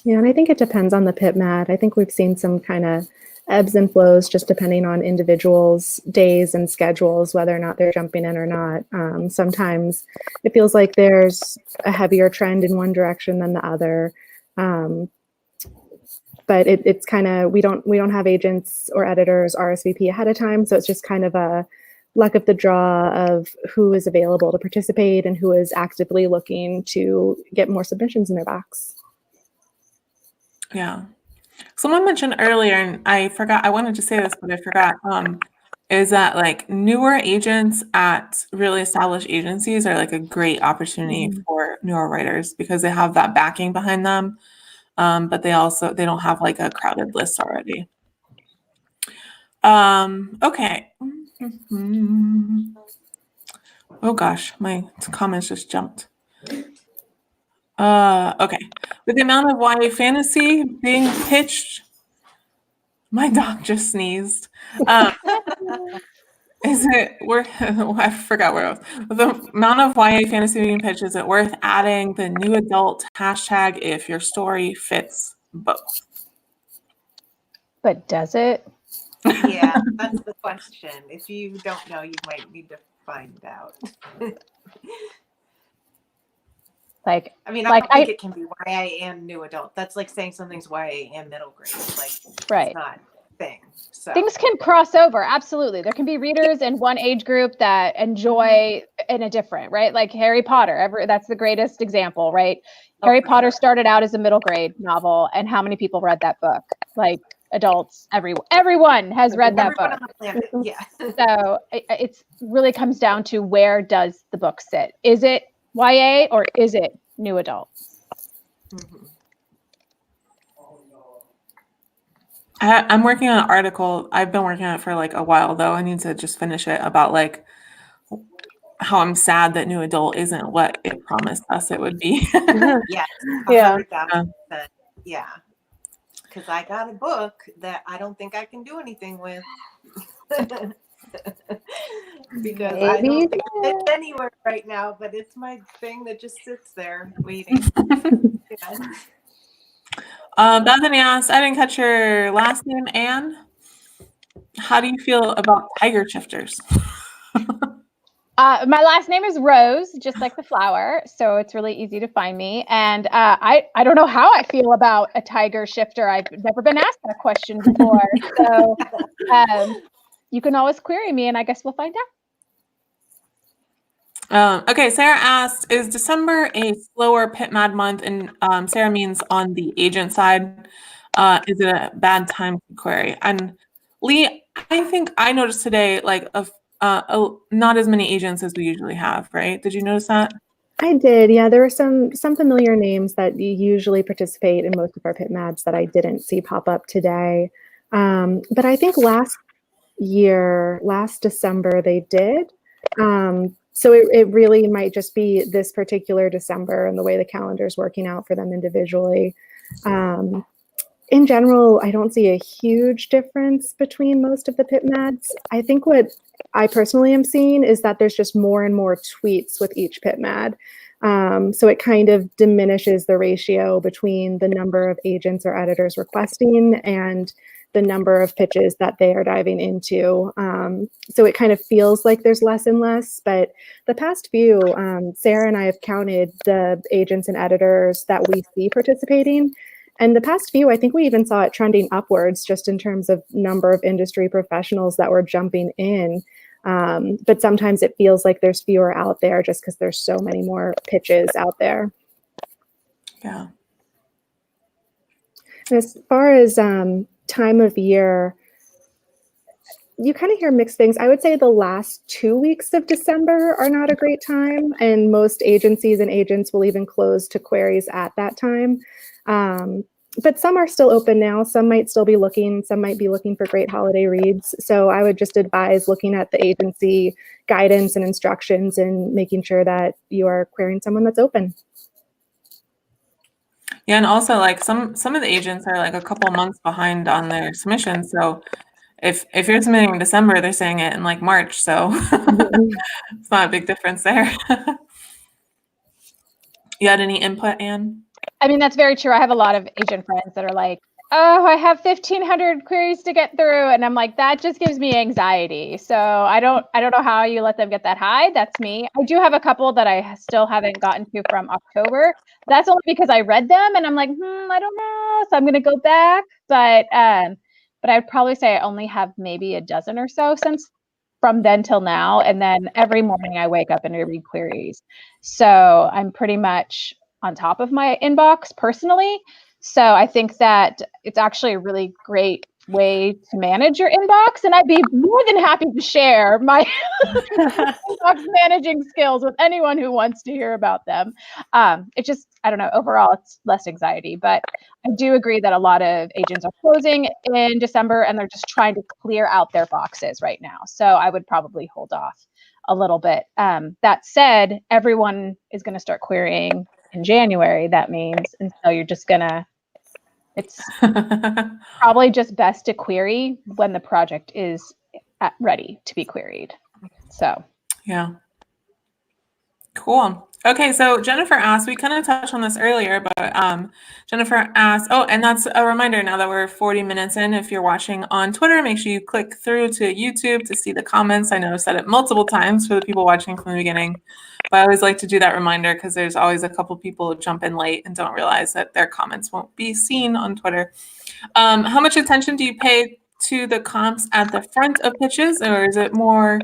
S1: Yeah, and I think it depends on the pitmad. I think we've seen some kind of ebbs and flows just depending on individuals' days and schedules, whether or not they're jumping in or not. Sometimes it feels like there's a heavier trend in one direction than the other. But it's kind of, we don't have agents or editors RSVP ahead of time, so it's just kind of a luck of the draw of who is available to participate and who is actively looking to get more submissions in their box.
S2: Yeah. Someone mentioned earlier, and I forgot, I wanted to say this, but I forgot, is that like newer agents at really established agencies are like a great opportunity for newer writers because they have that backing behind them. But they don't have like a crowded list already. Okay. Oh gosh, my comments just jumped. Okay. With the amount of YA fantasy being pitched, my dog just sneezed. Is it worth, I forgot where I was. With the amount of YA fantasy being pitched, is it worth adding the new adult hashtag if your story fits both?
S6: But does it?
S5: Yeah, that's the question. If you don't know, you might need to find out.
S6: Like,
S5: I mean, I
S6: like
S5: don't think it can be YA and new adult. That's like saying something's YA and middle grade. Like,
S6: right.
S5: It's not a thing. So
S6: Things can cross over. Absolutely. There can be readers in one age group that enjoy in a different, right? Like Harry Potter. That's the greatest example, right? Harry Potter started out as a middle grade novel. And how many people read that book? Like adults, everyone has read that book.
S5: On the planet. Yeah.
S6: So it really comes down to where does the book sit? Is it YA or is it new adult?
S2: I'm working on an article. I've been working on it for like a while though. I need to just finish it about like how I'm sad that new adult isn't what it promised us it would be.
S5: Yes.
S3: Yeah.
S5: 100,000%. Yeah. Because I got a book that I don't think I can do anything with. Because I don't think it's anywhere right now, but it's my thing that just sits there waiting.
S2: Bethany asked, I didn't catch your last name, Anne. How do you feel about tiger shifters?
S6: My last name is Rose, just like the flower, so it's really easy to find me. And I don't know how I feel about a tiger shifter. I've never been asked that question before, so you can always query me, and I guess we'll find
S2: out. Okay, Sarah asked, is December a slower pitmad month? And Sarah means on the agent side. Is it a bad time to query? And Lee, I think I noticed today like not as many agents as we usually have, right? Did you notice that?
S1: I did, yeah. There were some familiar names that usually participate in most of our pitmads that I didn't see pop up today. But I think last December, they did. So it really might just be this particular December and the way the calendar is working out for them individually. In general, I don't see a huge difference between most of the pitmads. I think what I personally am seeing is that there's just more and more tweets with each pitmad. So it kind of diminishes the ratio between the number of agents or editors requesting and the number of pitches that they are diving into. So it kind of feels like there's less and less, but the past few, Sarah and I have counted the agents and editors that we see participating, And the past few, I think we even saw it trending upwards just in terms of number of industry professionals that were jumping in. But sometimes it feels like there's fewer out there just because there's so many more pitches out there.
S2: Yeah.
S1: As far as time of year, you kind of hear mixed things. I would say the last 2 weeks of December are not a great time, and most agencies and agents will even close to queries at that time. But some are still open now. Some might still be looking. Some might be looking for great holiday reads. So I would just advise looking at the agency guidance and instructions and making sure that you are querying someone that's open.
S2: Yeah, and also like some of the agents are like a couple months behind on their submissions. So if you're submitting in December, they're saying it in like March. So it's not a big difference there. You had any input, Anne?
S6: I mean, that's very true. I have a lot of agent friends that are like, oh, I have 1,500 queries to get through. And I'm like, that just gives me anxiety. So I don't know how you let them get that high. That's me. I do have a couple that I still haven't gotten to from October. That's only because I read them and I'm like, I don't know. So I'm going to go back. But I'd probably say I only have maybe a dozen or so since from then till now. And then every morning I wake up and I read queries. So I'm pretty much on top of my inbox personally. So I think that it's actually a really great way to manage your inbox. And I'd be more than happy to share my inbox managing skills with anyone who wants to hear about them. It just, I don't know, overall, it's less anxiety. But I do agree that a lot of agents are closing in December and they're just trying to clear out their boxes right now. So I would probably hold off a little bit. That said, everyone is going to start querying in January, that means. And so you're just it's probably just best to query when the project is ready to be queried. So,
S2: yeah. Cool. Okay, so Jennifer asked, we kind of touched on this earlier, but Jennifer asked, oh, and that's a reminder now that we're 40 minutes in. If you're watching on Twitter, make sure you click through to YouTube to see the comments. I know I've said it multiple times for the people watching from the beginning, but I always like to do that reminder because there's always a couple people who jump in late and don't realize that their comments won't be seen on Twitter. How much attention do you pay to the comps at the front of pitches, or is it more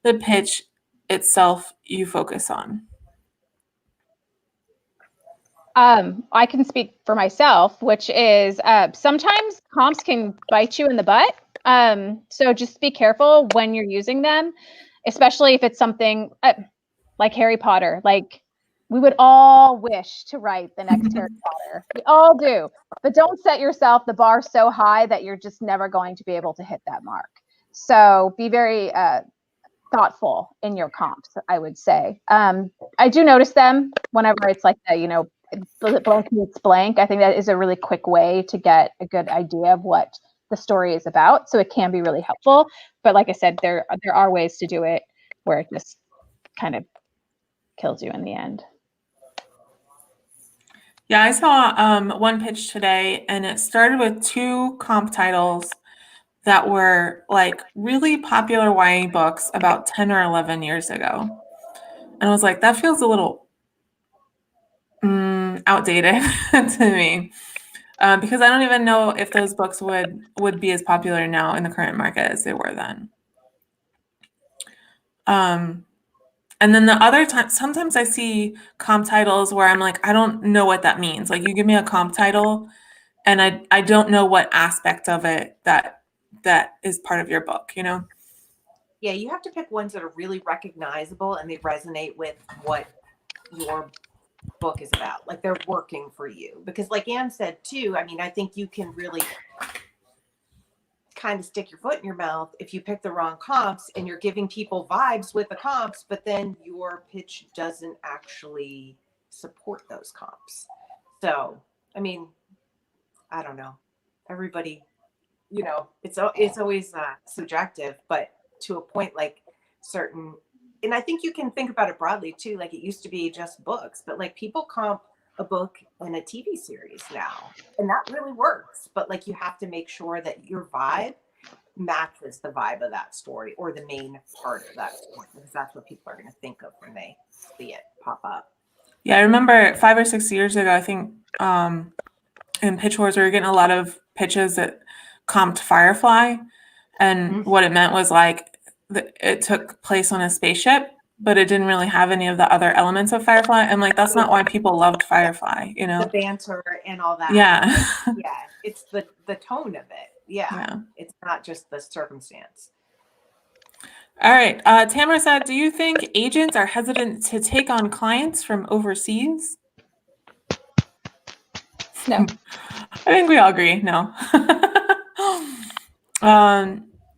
S2: the pitch itself you focus on?
S6: I can speak for myself, which is sometimes comps can bite you in the butt. So just be careful when you're using them, especially if it's something like Harry Potter. Like we would all wish to write the next Harry Potter. We all do. But don't set yourself the bar so high that you're just never going to be able to hit that mark. So be very thoughtful in your comps, I would say. I do notice them whenever it's like blank meets blank. I think that is a really quick way to get a good idea of what the story is about. So it can be really helpful. But like I said, there are ways to do it where it just kind of kills you in the end.
S2: Yeah, I saw one pitch today, and it started with 2 comp titles that were like really popular YA books about 10 or 11 years ago. And I was like, that feels a little outdated to me. Because I don't even know if those books would be as popular now in the current market as they were then. And then the other time, sometimes I see comp titles where I'm like, I don't know what that means. Like you give me a comp title and I don't know what aspect of it that is part of your book, you know?
S5: Yeah, you have to pick ones that are really recognizable and they resonate with what your book is about. Like they're working for you. Because like Anne said too, I mean, I think you can really kind of stick your foot in your mouth if you pick the wrong comps and you're giving people vibes with the comps, but then your pitch doesn't actually support those comps. So, I mean, I don't know. Everybody, it's always subjective, but to a point, like certain, and I think you can think about it broadly too. Like it used to be just books, but like people comp a book and a TV series now, and that really works. But like you have to make sure that your vibe matches the vibe of that story or the main part of that story, because that's what people are going to think of when they see it pop up.
S2: Yeah, I remember 5 or 6 years ago, I think in pitch wars, we were getting a lot of pitches that comped Firefly. And what it meant was like it took place on a spaceship, but it didn't really have any of the other elements of Firefly. And like, that's not why people loved Firefly, you know?
S5: The banter and all that.
S2: Yeah.
S5: Yeah. It's the tone of it. Yeah. It's not just the circumstance.
S2: All right. Tamara said, do you think agents are hesitant to take on clients from overseas?
S6: No.
S2: I think we all agree. No.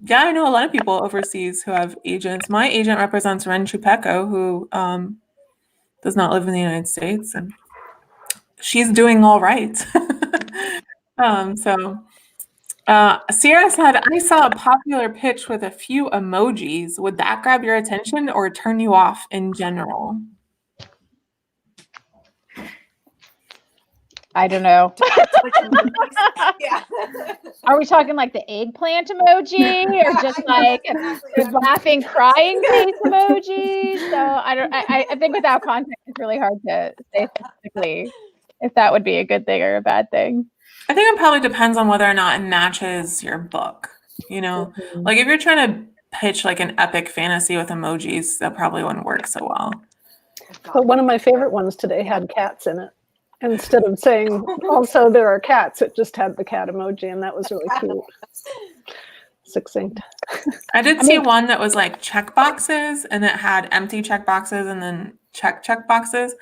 S2: Yeah, I know a lot of people overseas who have agents. My agent represents Ren Chupeco, who does not live in the United States, and she's doing all right. Sierra said, I saw a popular pitch with a few emojis. Would that grab your attention or turn you off in general?
S6: I don't know.
S5: Yeah.
S6: Are we talking like the eggplant emoji or just like the laughing, crying face emoji? So I think without context, it's really hard to say specifically if that would be a good thing or a bad thing.
S2: I think it probably depends on whether or not it matches your book. You know, like if you're trying to pitch like an epic fantasy with emojis, that probably wouldn't work so well.
S3: But one of my favorite ones today had cats in it. Instead of saying, also there are cats, it just had the cat emoji, and that was really cute. Succinct.
S2: I did see one that was like check boxes, and it had empty check boxes and then check boxes.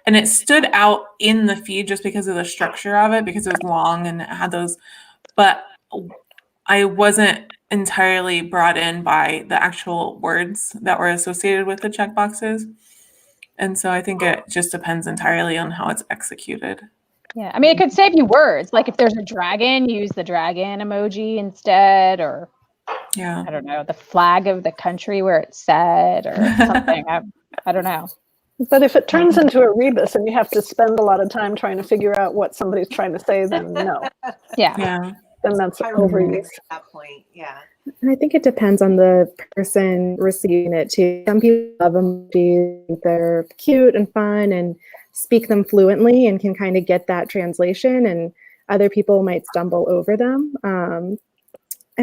S2: And it stood out in the feed just because of the structure of it, because it was long and it had those. But I wasn't entirely brought in by the actual words that were associated with the check boxes. And so I think it just depends entirely on how it's executed.
S6: Yeah, I mean, it could save you words. Like if there's a dragon, use the dragon emoji instead, or I don't know, the flag of the country where it's said or something. I don't know.
S3: But if it turns into a rebus and you have to spend a lot of time trying to figure out what somebody's trying to say, then no.
S6: Yeah.
S3: Then that's overuse.
S5: At that point, yeah.
S1: And I think it depends on the person receiving it too. Some people love emojis; they're cute and fun and speak them fluently and can kind of get that translation. And other people might stumble over them. And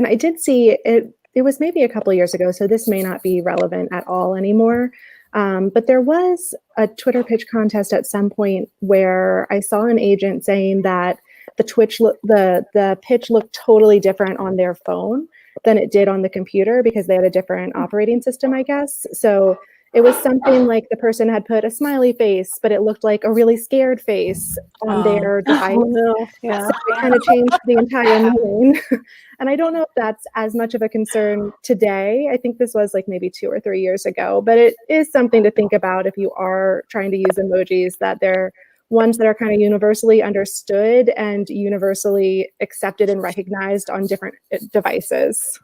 S1: I did see it. It was maybe a couple of years ago, so this may not be relevant at all anymore. But there was a Twitter pitch contest at some point where I saw an agent saying that the pitch looked totally different on their phone than it did on the computer because they had a different operating system, I guess. So it was something like the person had put a smiley face, but it looked like a really scared face on their device.
S3: Oh, no. Yeah.
S1: So it kind of changed the entire meaning. And I don't know if that's as much of a concern today. I think this was like maybe 2 or 3 years ago, but it is something to think about if you are trying to use emojis, that they're ones that are kind of universally understood and universally accepted and recognized on different devices.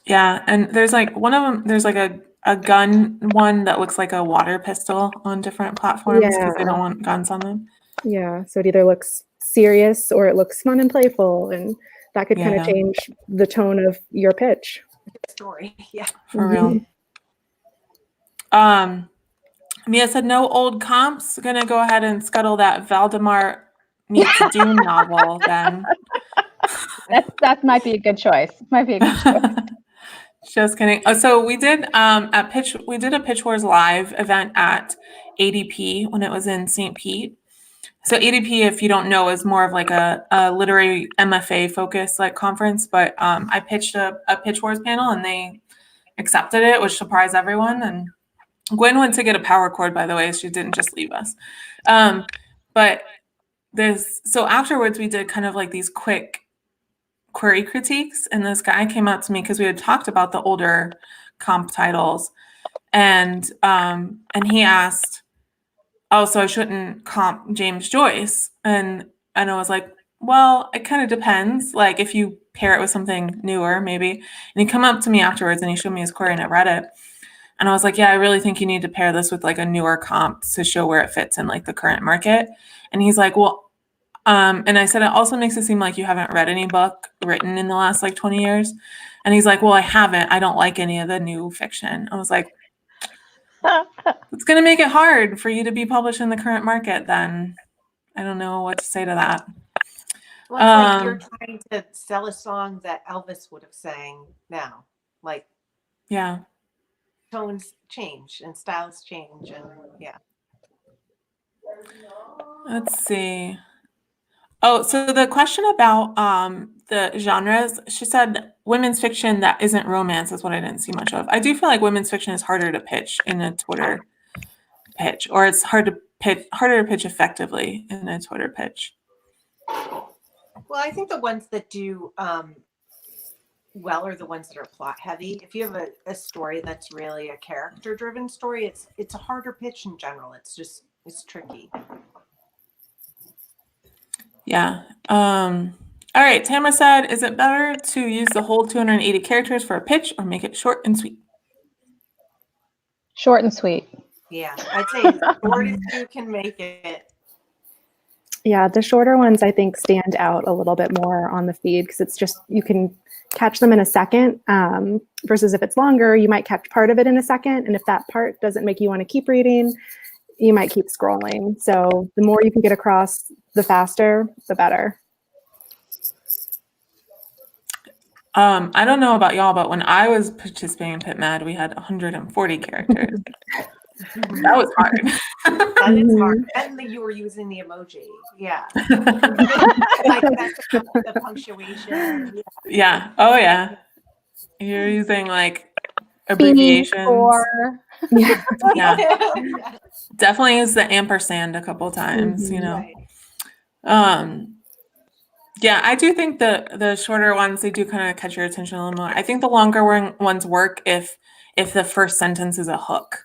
S2: Yeah, and there's like one of them, there's like a gun one that looks like a water pistol on different platforms because they don't want guns on them.
S1: Yeah, so it either looks serious or it looks fun and playful, and that could kind of change the tone of your pitch.
S5: Story, yeah.
S2: For real. Mia said, no old comps. Gonna go ahead and scuttle that Valdemar meets Dune novel then.
S6: That might be a good choice.
S2: Just kidding. Oh, so we did a Pitch Wars live event at ADP when it was in St. Pete. So ADP, if you don't know, is more of like a literary MFA focused like conference. But I pitched a Pitch Wars panel and they accepted it, which surprised everyone. And Gwen went to get a power cord, by the way. She didn't just leave us. So afterwards we did kind of like these quick query critiques, and this guy came up to me because we had talked about the older comp titles, and he asked, oh, so I shouldn't comp James Joyce? And I was like, well, it kind of depends. Like if you pair it with something newer, maybe. And he come up to me afterwards and he showed me his query and I read it. And I was like, yeah, I really think you need to pair this with like a newer comp to show where it fits in like the current market. And he's like, well, and I said, it also makes it seem like you haven't read any book written in the last like 20 years. And he's like, well, I haven't. I don't like any of the new fiction. I was like, it's going to make it hard for you to be published in the current market then. I don't know what to say to that.
S5: Well, it's like you're trying to sell a song that Elvis would have sang now. Like,
S2: yeah.
S5: tones change and styles change, and yeah.
S2: Let's see. Oh, so the question about the genres, she said women's fiction that isn't romance is what I didn't see much of. I do feel like women's fiction is harder to pitch in a Twitter pitch, or it's harder to pitch effectively in a Twitter pitch.
S5: Well, I think the ones that do well are the ones that are plot heavy. If you have a story that's really a character driven story, it's a harder pitch in general. It's tricky.
S2: Yeah. All right. Tamara said, is it better to use the whole 280 characters for a pitch or make it short and sweet?
S6: Short and sweet.
S5: Yeah, I'd say as short as you can make it.
S1: Yeah, the shorter ones I think stand out a little bit more on the feed because it's just you can catch them in a second versus if it's longer, you might catch part of it in a second. And if that part doesn't make you want to keep reading, you might keep scrolling. So the more you can get across, the faster, the better.
S2: I don't know about y'all, but when I was participating in pitmad, we had 140 characters. That was hard.
S5: That is hard. And you were using the emoji. Yeah. Like that's the punctuation.
S2: Yeah. Oh, yeah. You're using like abbreviations.
S1: Yeah.
S2: Yeah. Definitely use the ampersand a couple times, you know.
S5: Right.
S2: Yeah, I do think the shorter ones, they do kind of catch your attention a little more. I think the longer ones work if the first sentence is a hook.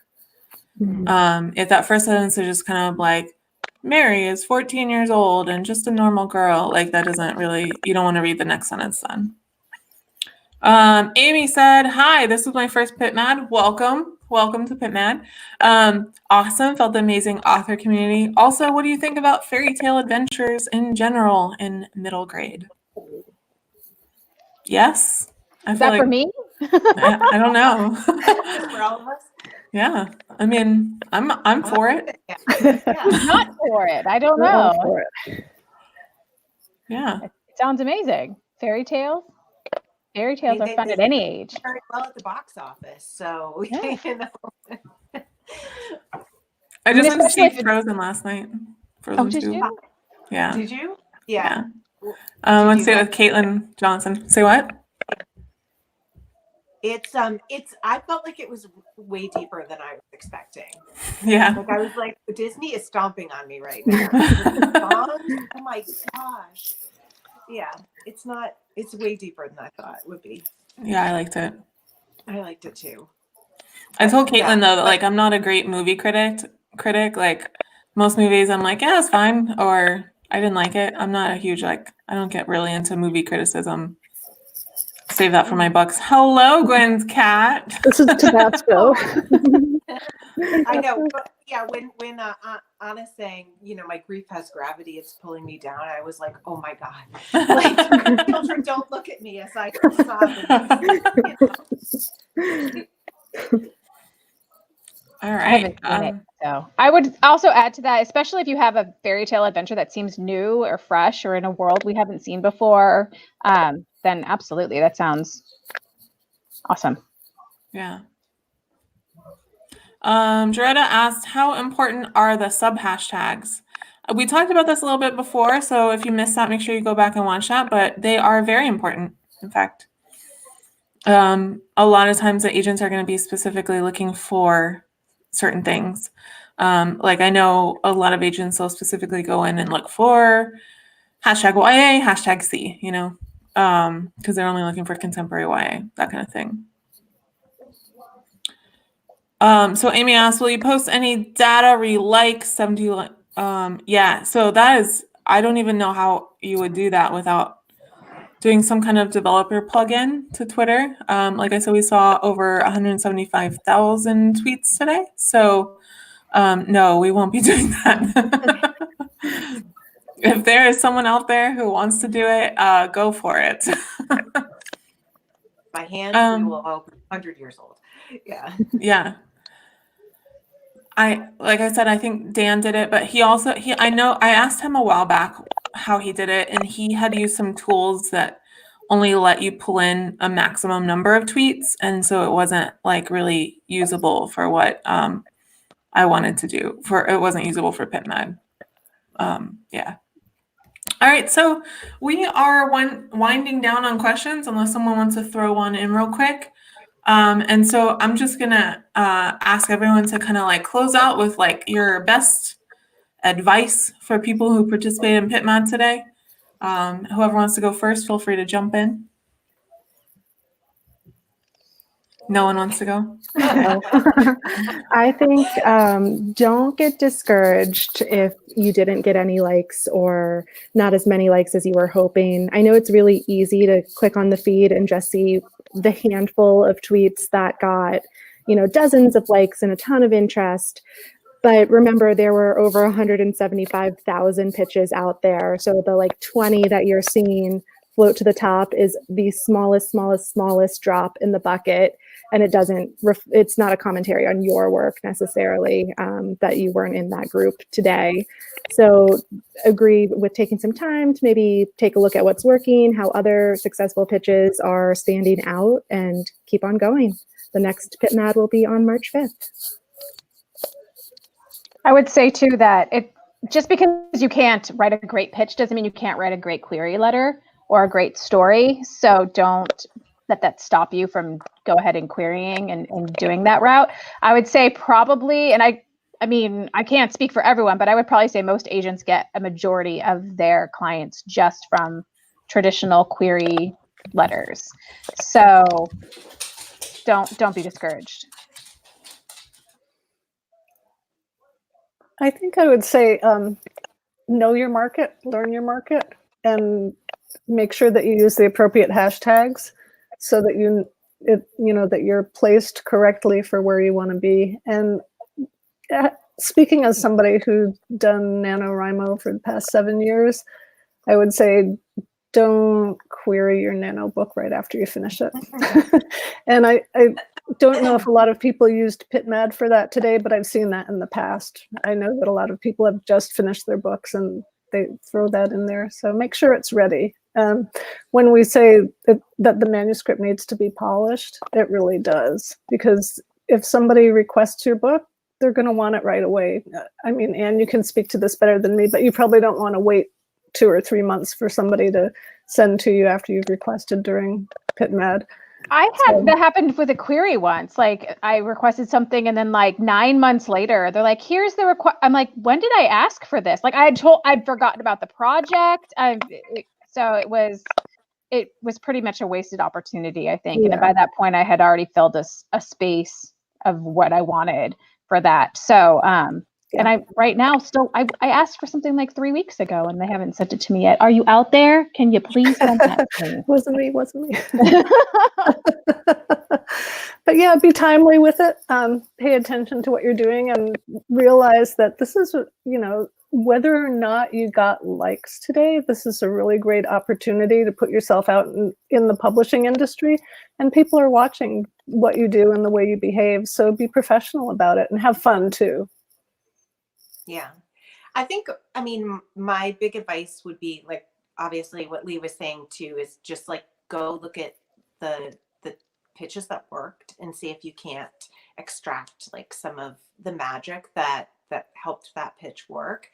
S2: If that first sentence is just kind of like, Mary is 14 years old and just a normal girl, like that doesn't really, you don't want to read the next sentence then. Amy said, hi, this is my first pitmad. Welcome to pitmad. Awesome, felt the amazing author community. Also, what do you think about fairy tale adventures in general in middle grade? Yes?
S6: Is that for me?
S2: I don't know.
S5: For all of us.
S2: Yeah, I mean, I'm for it.
S5: Yeah.
S6: Not for it. I don't
S1: We're all
S6: know.
S1: for it.
S2: Yeah.
S6: It sounds amazing. Fairy tales. Fairy tales are fun at any age.
S5: Very well at the box office, so
S6: Yeah.
S5: you know.
S2: I just went to see
S6: especially if
S2: Frozen last night. Frozen
S6: did
S2: 2.
S6: you?
S2: Yeah.
S5: Did you? Yeah.
S2: I went to
S5: Did
S2: see
S5: you
S2: it with Caitlin Johnson. Say what?
S5: It's I felt like it was way deeper than I was expecting.
S2: Yeah.
S5: Like I was like, Disney is stomping on me right now. Oh my gosh. Yeah, it's way deeper than I thought it would be.
S2: Yeah, I liked it.
S5: I liked it too.
S2: I told Caitlin though that like I'm not a great movie critic. Like most movies, I'm like, yeah, it's fine, or I didn't like it. I'm not a huge I don't get really into movie criticism. Save that for my books. Hello, Gwen's cat.
S3: This is Tabasco.
S5: I know, but yeah, when Anna's saying, you know, my grief has gravity, it's pulling me down, I was like, oh my God. Like, children, don't look at me as I sob.
S2: All
S6: I
S2: right.
S6: haven't seen it, so I would also add to that, especially if you have a fairy tale adventure that seems new or fresh or in a world we haven't seen before, then absolutely, that sounds awesome.
S2: Yeah. Joretta asked, how important are the sub hashtags? We talked about this a little bit before, so if you missed that, make sure you go back and watch that, but they are very important, in fact. A lot of times the agents are going to be specifically looking for certain things. Like I know a lot of agents will specifically go in and look for hashtag YA, hashtag C, you know, because they're only looking for contemporary YA, that kind of thing. So Amy asked, will you post any data re likes? Yeah, so that is, I don't even know how you would do that without doing some kind of developer plugin to Twitter. Like I said, we saw over 175,000 tweets today. So no, we won't be doing that. If there is someone out there who wants to do it, go for it.
S5: My hands will all be 100 years old. Yeah.
S2: Yeah. Like I said, I think Dan did it, but I know I asked him a while back how he did it, and he had used some tools that only let you pull in a maximum number of tweets, and so it wasn't like really usable for what I wanted to do. It wasn't usable for pitmad. Yeah. All right, so we are winding down on questions unless someone wants to throw one in real quick. And so I'm just gonna ask everyone to kind of like close out with like your best advice for people who participate in pitmad today. Whoever wants to go first, feel free to jump in. No one wants to go?
S1: I think don't get discouraged if you didn't get any likes or not as many likes as you were hoping. I know it's really easy to click on the feed and just see the handful of tweets that got, dozens of likes and a ton of interest. But remember, there were over 175,000 pitches out there. So the 20 that you're seeing float to the top is the smallest drop in the bucket. And it's not a commentary on your work necessarily, that you weren't in that group today. So agree with taking some time to maybe take a look at what's working, how other successful pitches are standing out, and keep on going. The next pitmad will be on March 5th.
S6: I would say too that just because you can't write a great pitch doesn't mean you can't write a great query letter or a great story. So don't let that stop you from go ahead and querying and doing that route. I would say probably, and I mean, I can't speak for everyone, but I would probably say most agents get a majority of their clients just from traditional query letters. So don't be discouraged.
S3: I think I would say know your market, learn your market, and make sure that you use the appropriate hashtags so that that you're placed correctly for where you want to be. And speaking as somebody who's done NaNoWriMo for the past 7 years, I would say don't query your Nano book right after you finish it. And I don't know if a lot of people used pitmad for that today, but I've seen that in the past. I know that a lot of people have just finished their books and they throw that in there. So make sure it's ready. When we say that the manuscript needs to be polished, it really does. Because if somebody requests your book, they're going to want it right away. I mean, Anne, you can speak to this better than me, but you probably don't want to wait 2 or 3 months for somebody to send to you after you've requested during pitmad.
S6: That happened with a query once. Like I requested something and then 9 months later, they're like, here's the request. I'm like, when did I ask for this? Like I'd forgotten about the project. So it was pretty much a wasted opopportunity, I think. Yeah. And by that point I had already filled a space of what I wanted for that. So, and I right now still, I asked for something 3 weeks ago and they haven't sent it to me yet. Are you out there? Can you please send that to me?
S3: Wasn't me. But yeah, be timely with it. Pay attention to what you're doing and realize that this is, whether or not you got likes today, this is a really great opportunity to put yourself out in the publishing industry, and people are watching what you do and the way you behave. So be professional about it and have fun too.
S5: Yeah. I think, my big advice would be obviously what Lee was saying too, is just go look at the pitches that worked and see if you can't extract some of the magic that helped that pitch work.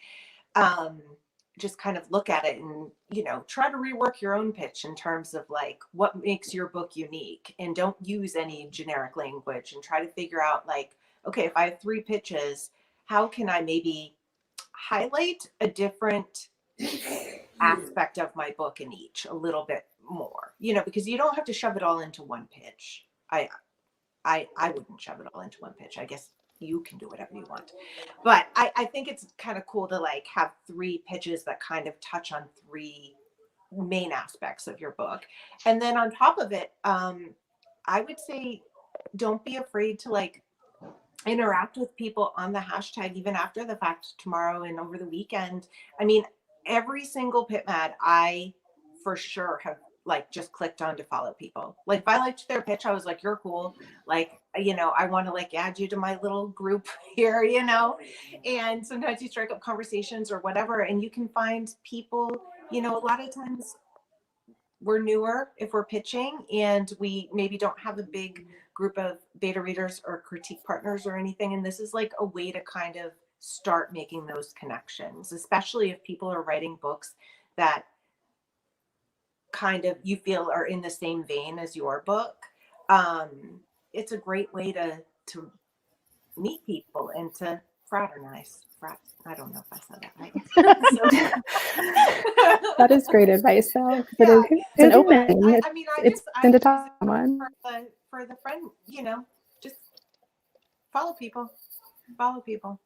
S5: Just kind of look at it and, try to rework your own pitch in terms of what makes your book unique, and don't use any generic language, and try to figure out okay, if I have 3 pitches, how can I maybe highlight a different aspect of my book in each a little bit more, because you don't have to shove it all into one pitch. I wouldn't shove it all into one pitch. I guess you can do whatever you want, but I think it's kind of cool to have 3 pitches that kind of touch on 3 main aspects of your book. And then on top of it, I would say don't be afraid to interact with people on the hashtag even after the fact, tomorrow and over the weekend. Every single pitmad I for sure have like just clicked on to follow people. Like if I liked their pitch, I was like, you're cool. Like, you know, I want to like add you to my little group here, you know, and sometimes you strike up conversations or whatever, and you can find people, you know, a lot of times we're newer if we're pitching and we maybe don't have a big group of beta readers or critique partners or anything. And this is like a way to kind of start making those connections, especially if people are writing books that kind of you feel are in the same vein as your book. It's a great way to meet people and to fraternize. I don't know if I said that right.
S1: That is great advice, though.
S5: Yeah.
S1: It's an opening.
S5: I mean,
S1: It's
S5: I
S1: into
S5: use
S1: talk
S5: it
S1: someone.
S5: for the friend, you know, just follow people. Follow people.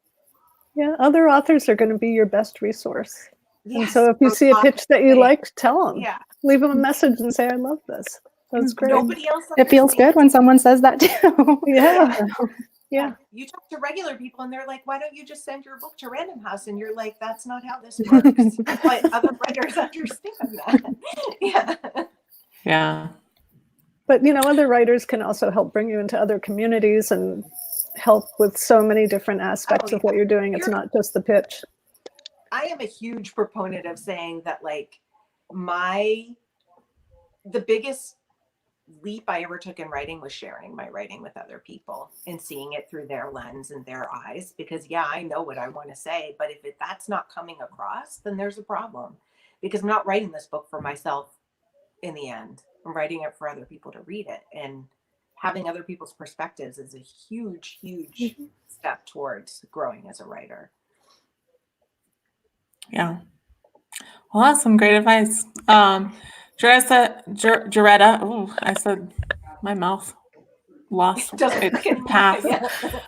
S3: Yeah, other authors are going to be your best resource.
S5: Yes.
S3: And so if you see a pitch that you liked, tell them.
S5: Yeah.
S3: Leave them a message and say, I love this. That's great.
S5: Nobody else
S1: It feels good when someone says that too.
S3: Yeah. Yeah.
S5: You talk to regular people and they're like, why don't you just send your book to Random House? And you're like, that's not how this works. But other writers understand that. Yeah.
S2: Yeah.
S3: But, you know, other writers can also help bring you into other communities and help with so many different aspects of what you're doing. It's not just the pitch.
S5: I am a huge proponent of saying that, like, the biggest leap I ever took in writing was sharing my writing with other people and seeing it through their lens and their eyes. Because yeah, I know what I want to say, but if that's not coming across, then there's a problem. Because I'm not writing this book for myself in the end. I'm writing it for other people to read it, and having other people's perspectives is a huge, huge step towards growing as a writer.
S2: Yeah. Well, that's some great advice. Jaretta, oh, I said my mouth lost its path.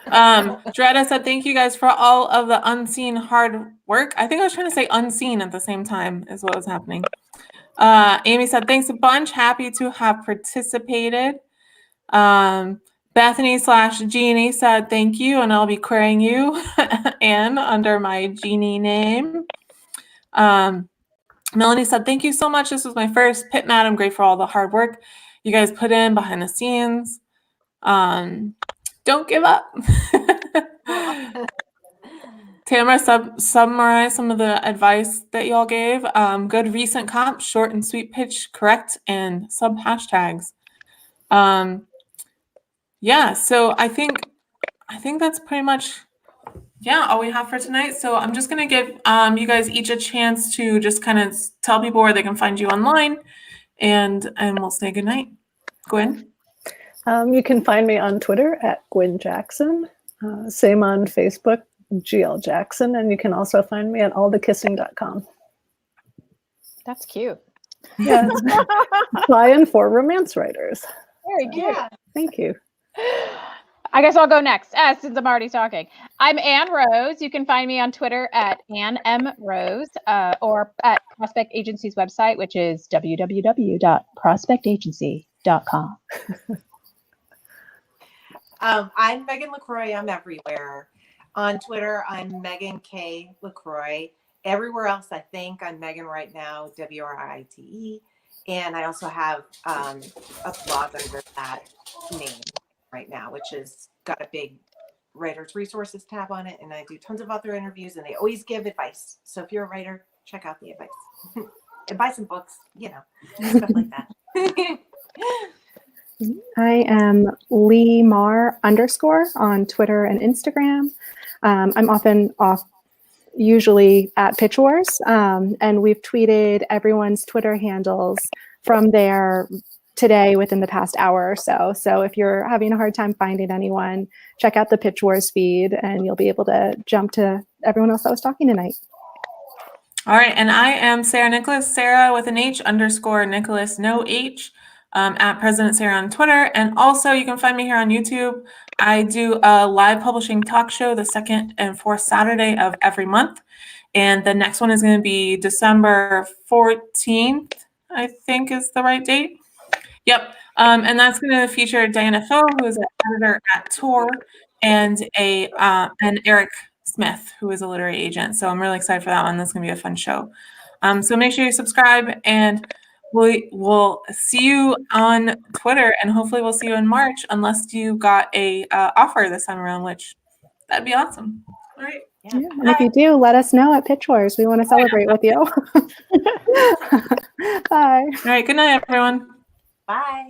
S2: Jaretta said, thank you guys for all of the unseen hard work. I think I was trying to say unseen at the same time is what was happening. Amy said, thanks a bunch. Happy to have participated. Bethany/Jeannie said, thank you, and I'll be querying you, Anne, under my Jeannie name. Melanie said, thank you so much. This was my first pitmad. I'm grateful for all the hard work you guys put in behind the scenes. Don't give up. Tamara summarized some of the advice that y'all gave. Good recent comp, short and sweet pitch, correct, and sub hashtags. Yeah, so I think that's pretty much all we have for tonight. So I'm just gonna give you guys each a chance to just kind of tell people where they can find you online, and we'll say goodnight. Gwen?
S3: You can find me on Twitter at Gwen Jackson. Same on Facebook, GL Jackson, and you can also find me at allthekissing.com.
S6: That's cute.
S3: Yeah, by and for romance writers.
S6: Very cute.
S5: Yeah.
S3: Thank you.
S6: I guess I'll go next, since I'm already talking. I'm Anne Rose. You can find me on Twitter at Anne M. Rose, or at Prospect Agency's website, which is www.prospectagency.com.
S5: I'm Megan LaCroix. I'm everywhere. On Twitter, I'm Megan K. LaCroix. Everywhere else, I think I'm Megan right now, WRITE. And I also have a blog under that name right now, which has got a big writers resources tab on it. And I do tons of author interviews, and they always give advice. So if you're a writer, check out the advice. And buy some books, you know, stuff like that.
S1: I am Lee_Mar_ on Twitter and Instagram. I'm often usually at Pitch Wars, and we've tweeted everyone's Twitter handles from there today within the past hour or so. So if you're having a hard time finding anyone, check out the Pitch Wars feed, and you'll be able to jump to everyone else that was talking tonight.
S2: All right, and I am Sarah Nicolas, Sarah with an H _ Nicolas, no H. At President Sarah on Twitter. And also you can find me here on YouTube. I do a live publishing talk show the second and fourth Saturday of every month. And the next one is going to be December 14th, I think is the right date. Yep. And that's going to feature Diana Fo, who is an editor at Tor, and Eric Smith, who is a literary agent. So I'm really excited for that one. That's going to be a fun show. So make sure you subscribe, and We will see you on Twitter, and hopefully we'll see you in March, unless you got a offer this time around, which that'd be awesome. All right.
S1: Yeah. And if you do, let us know at Pitch Wars. We want to celebrate with you. Bye.
S2: All right. Good night, everyone.
S5: Bye.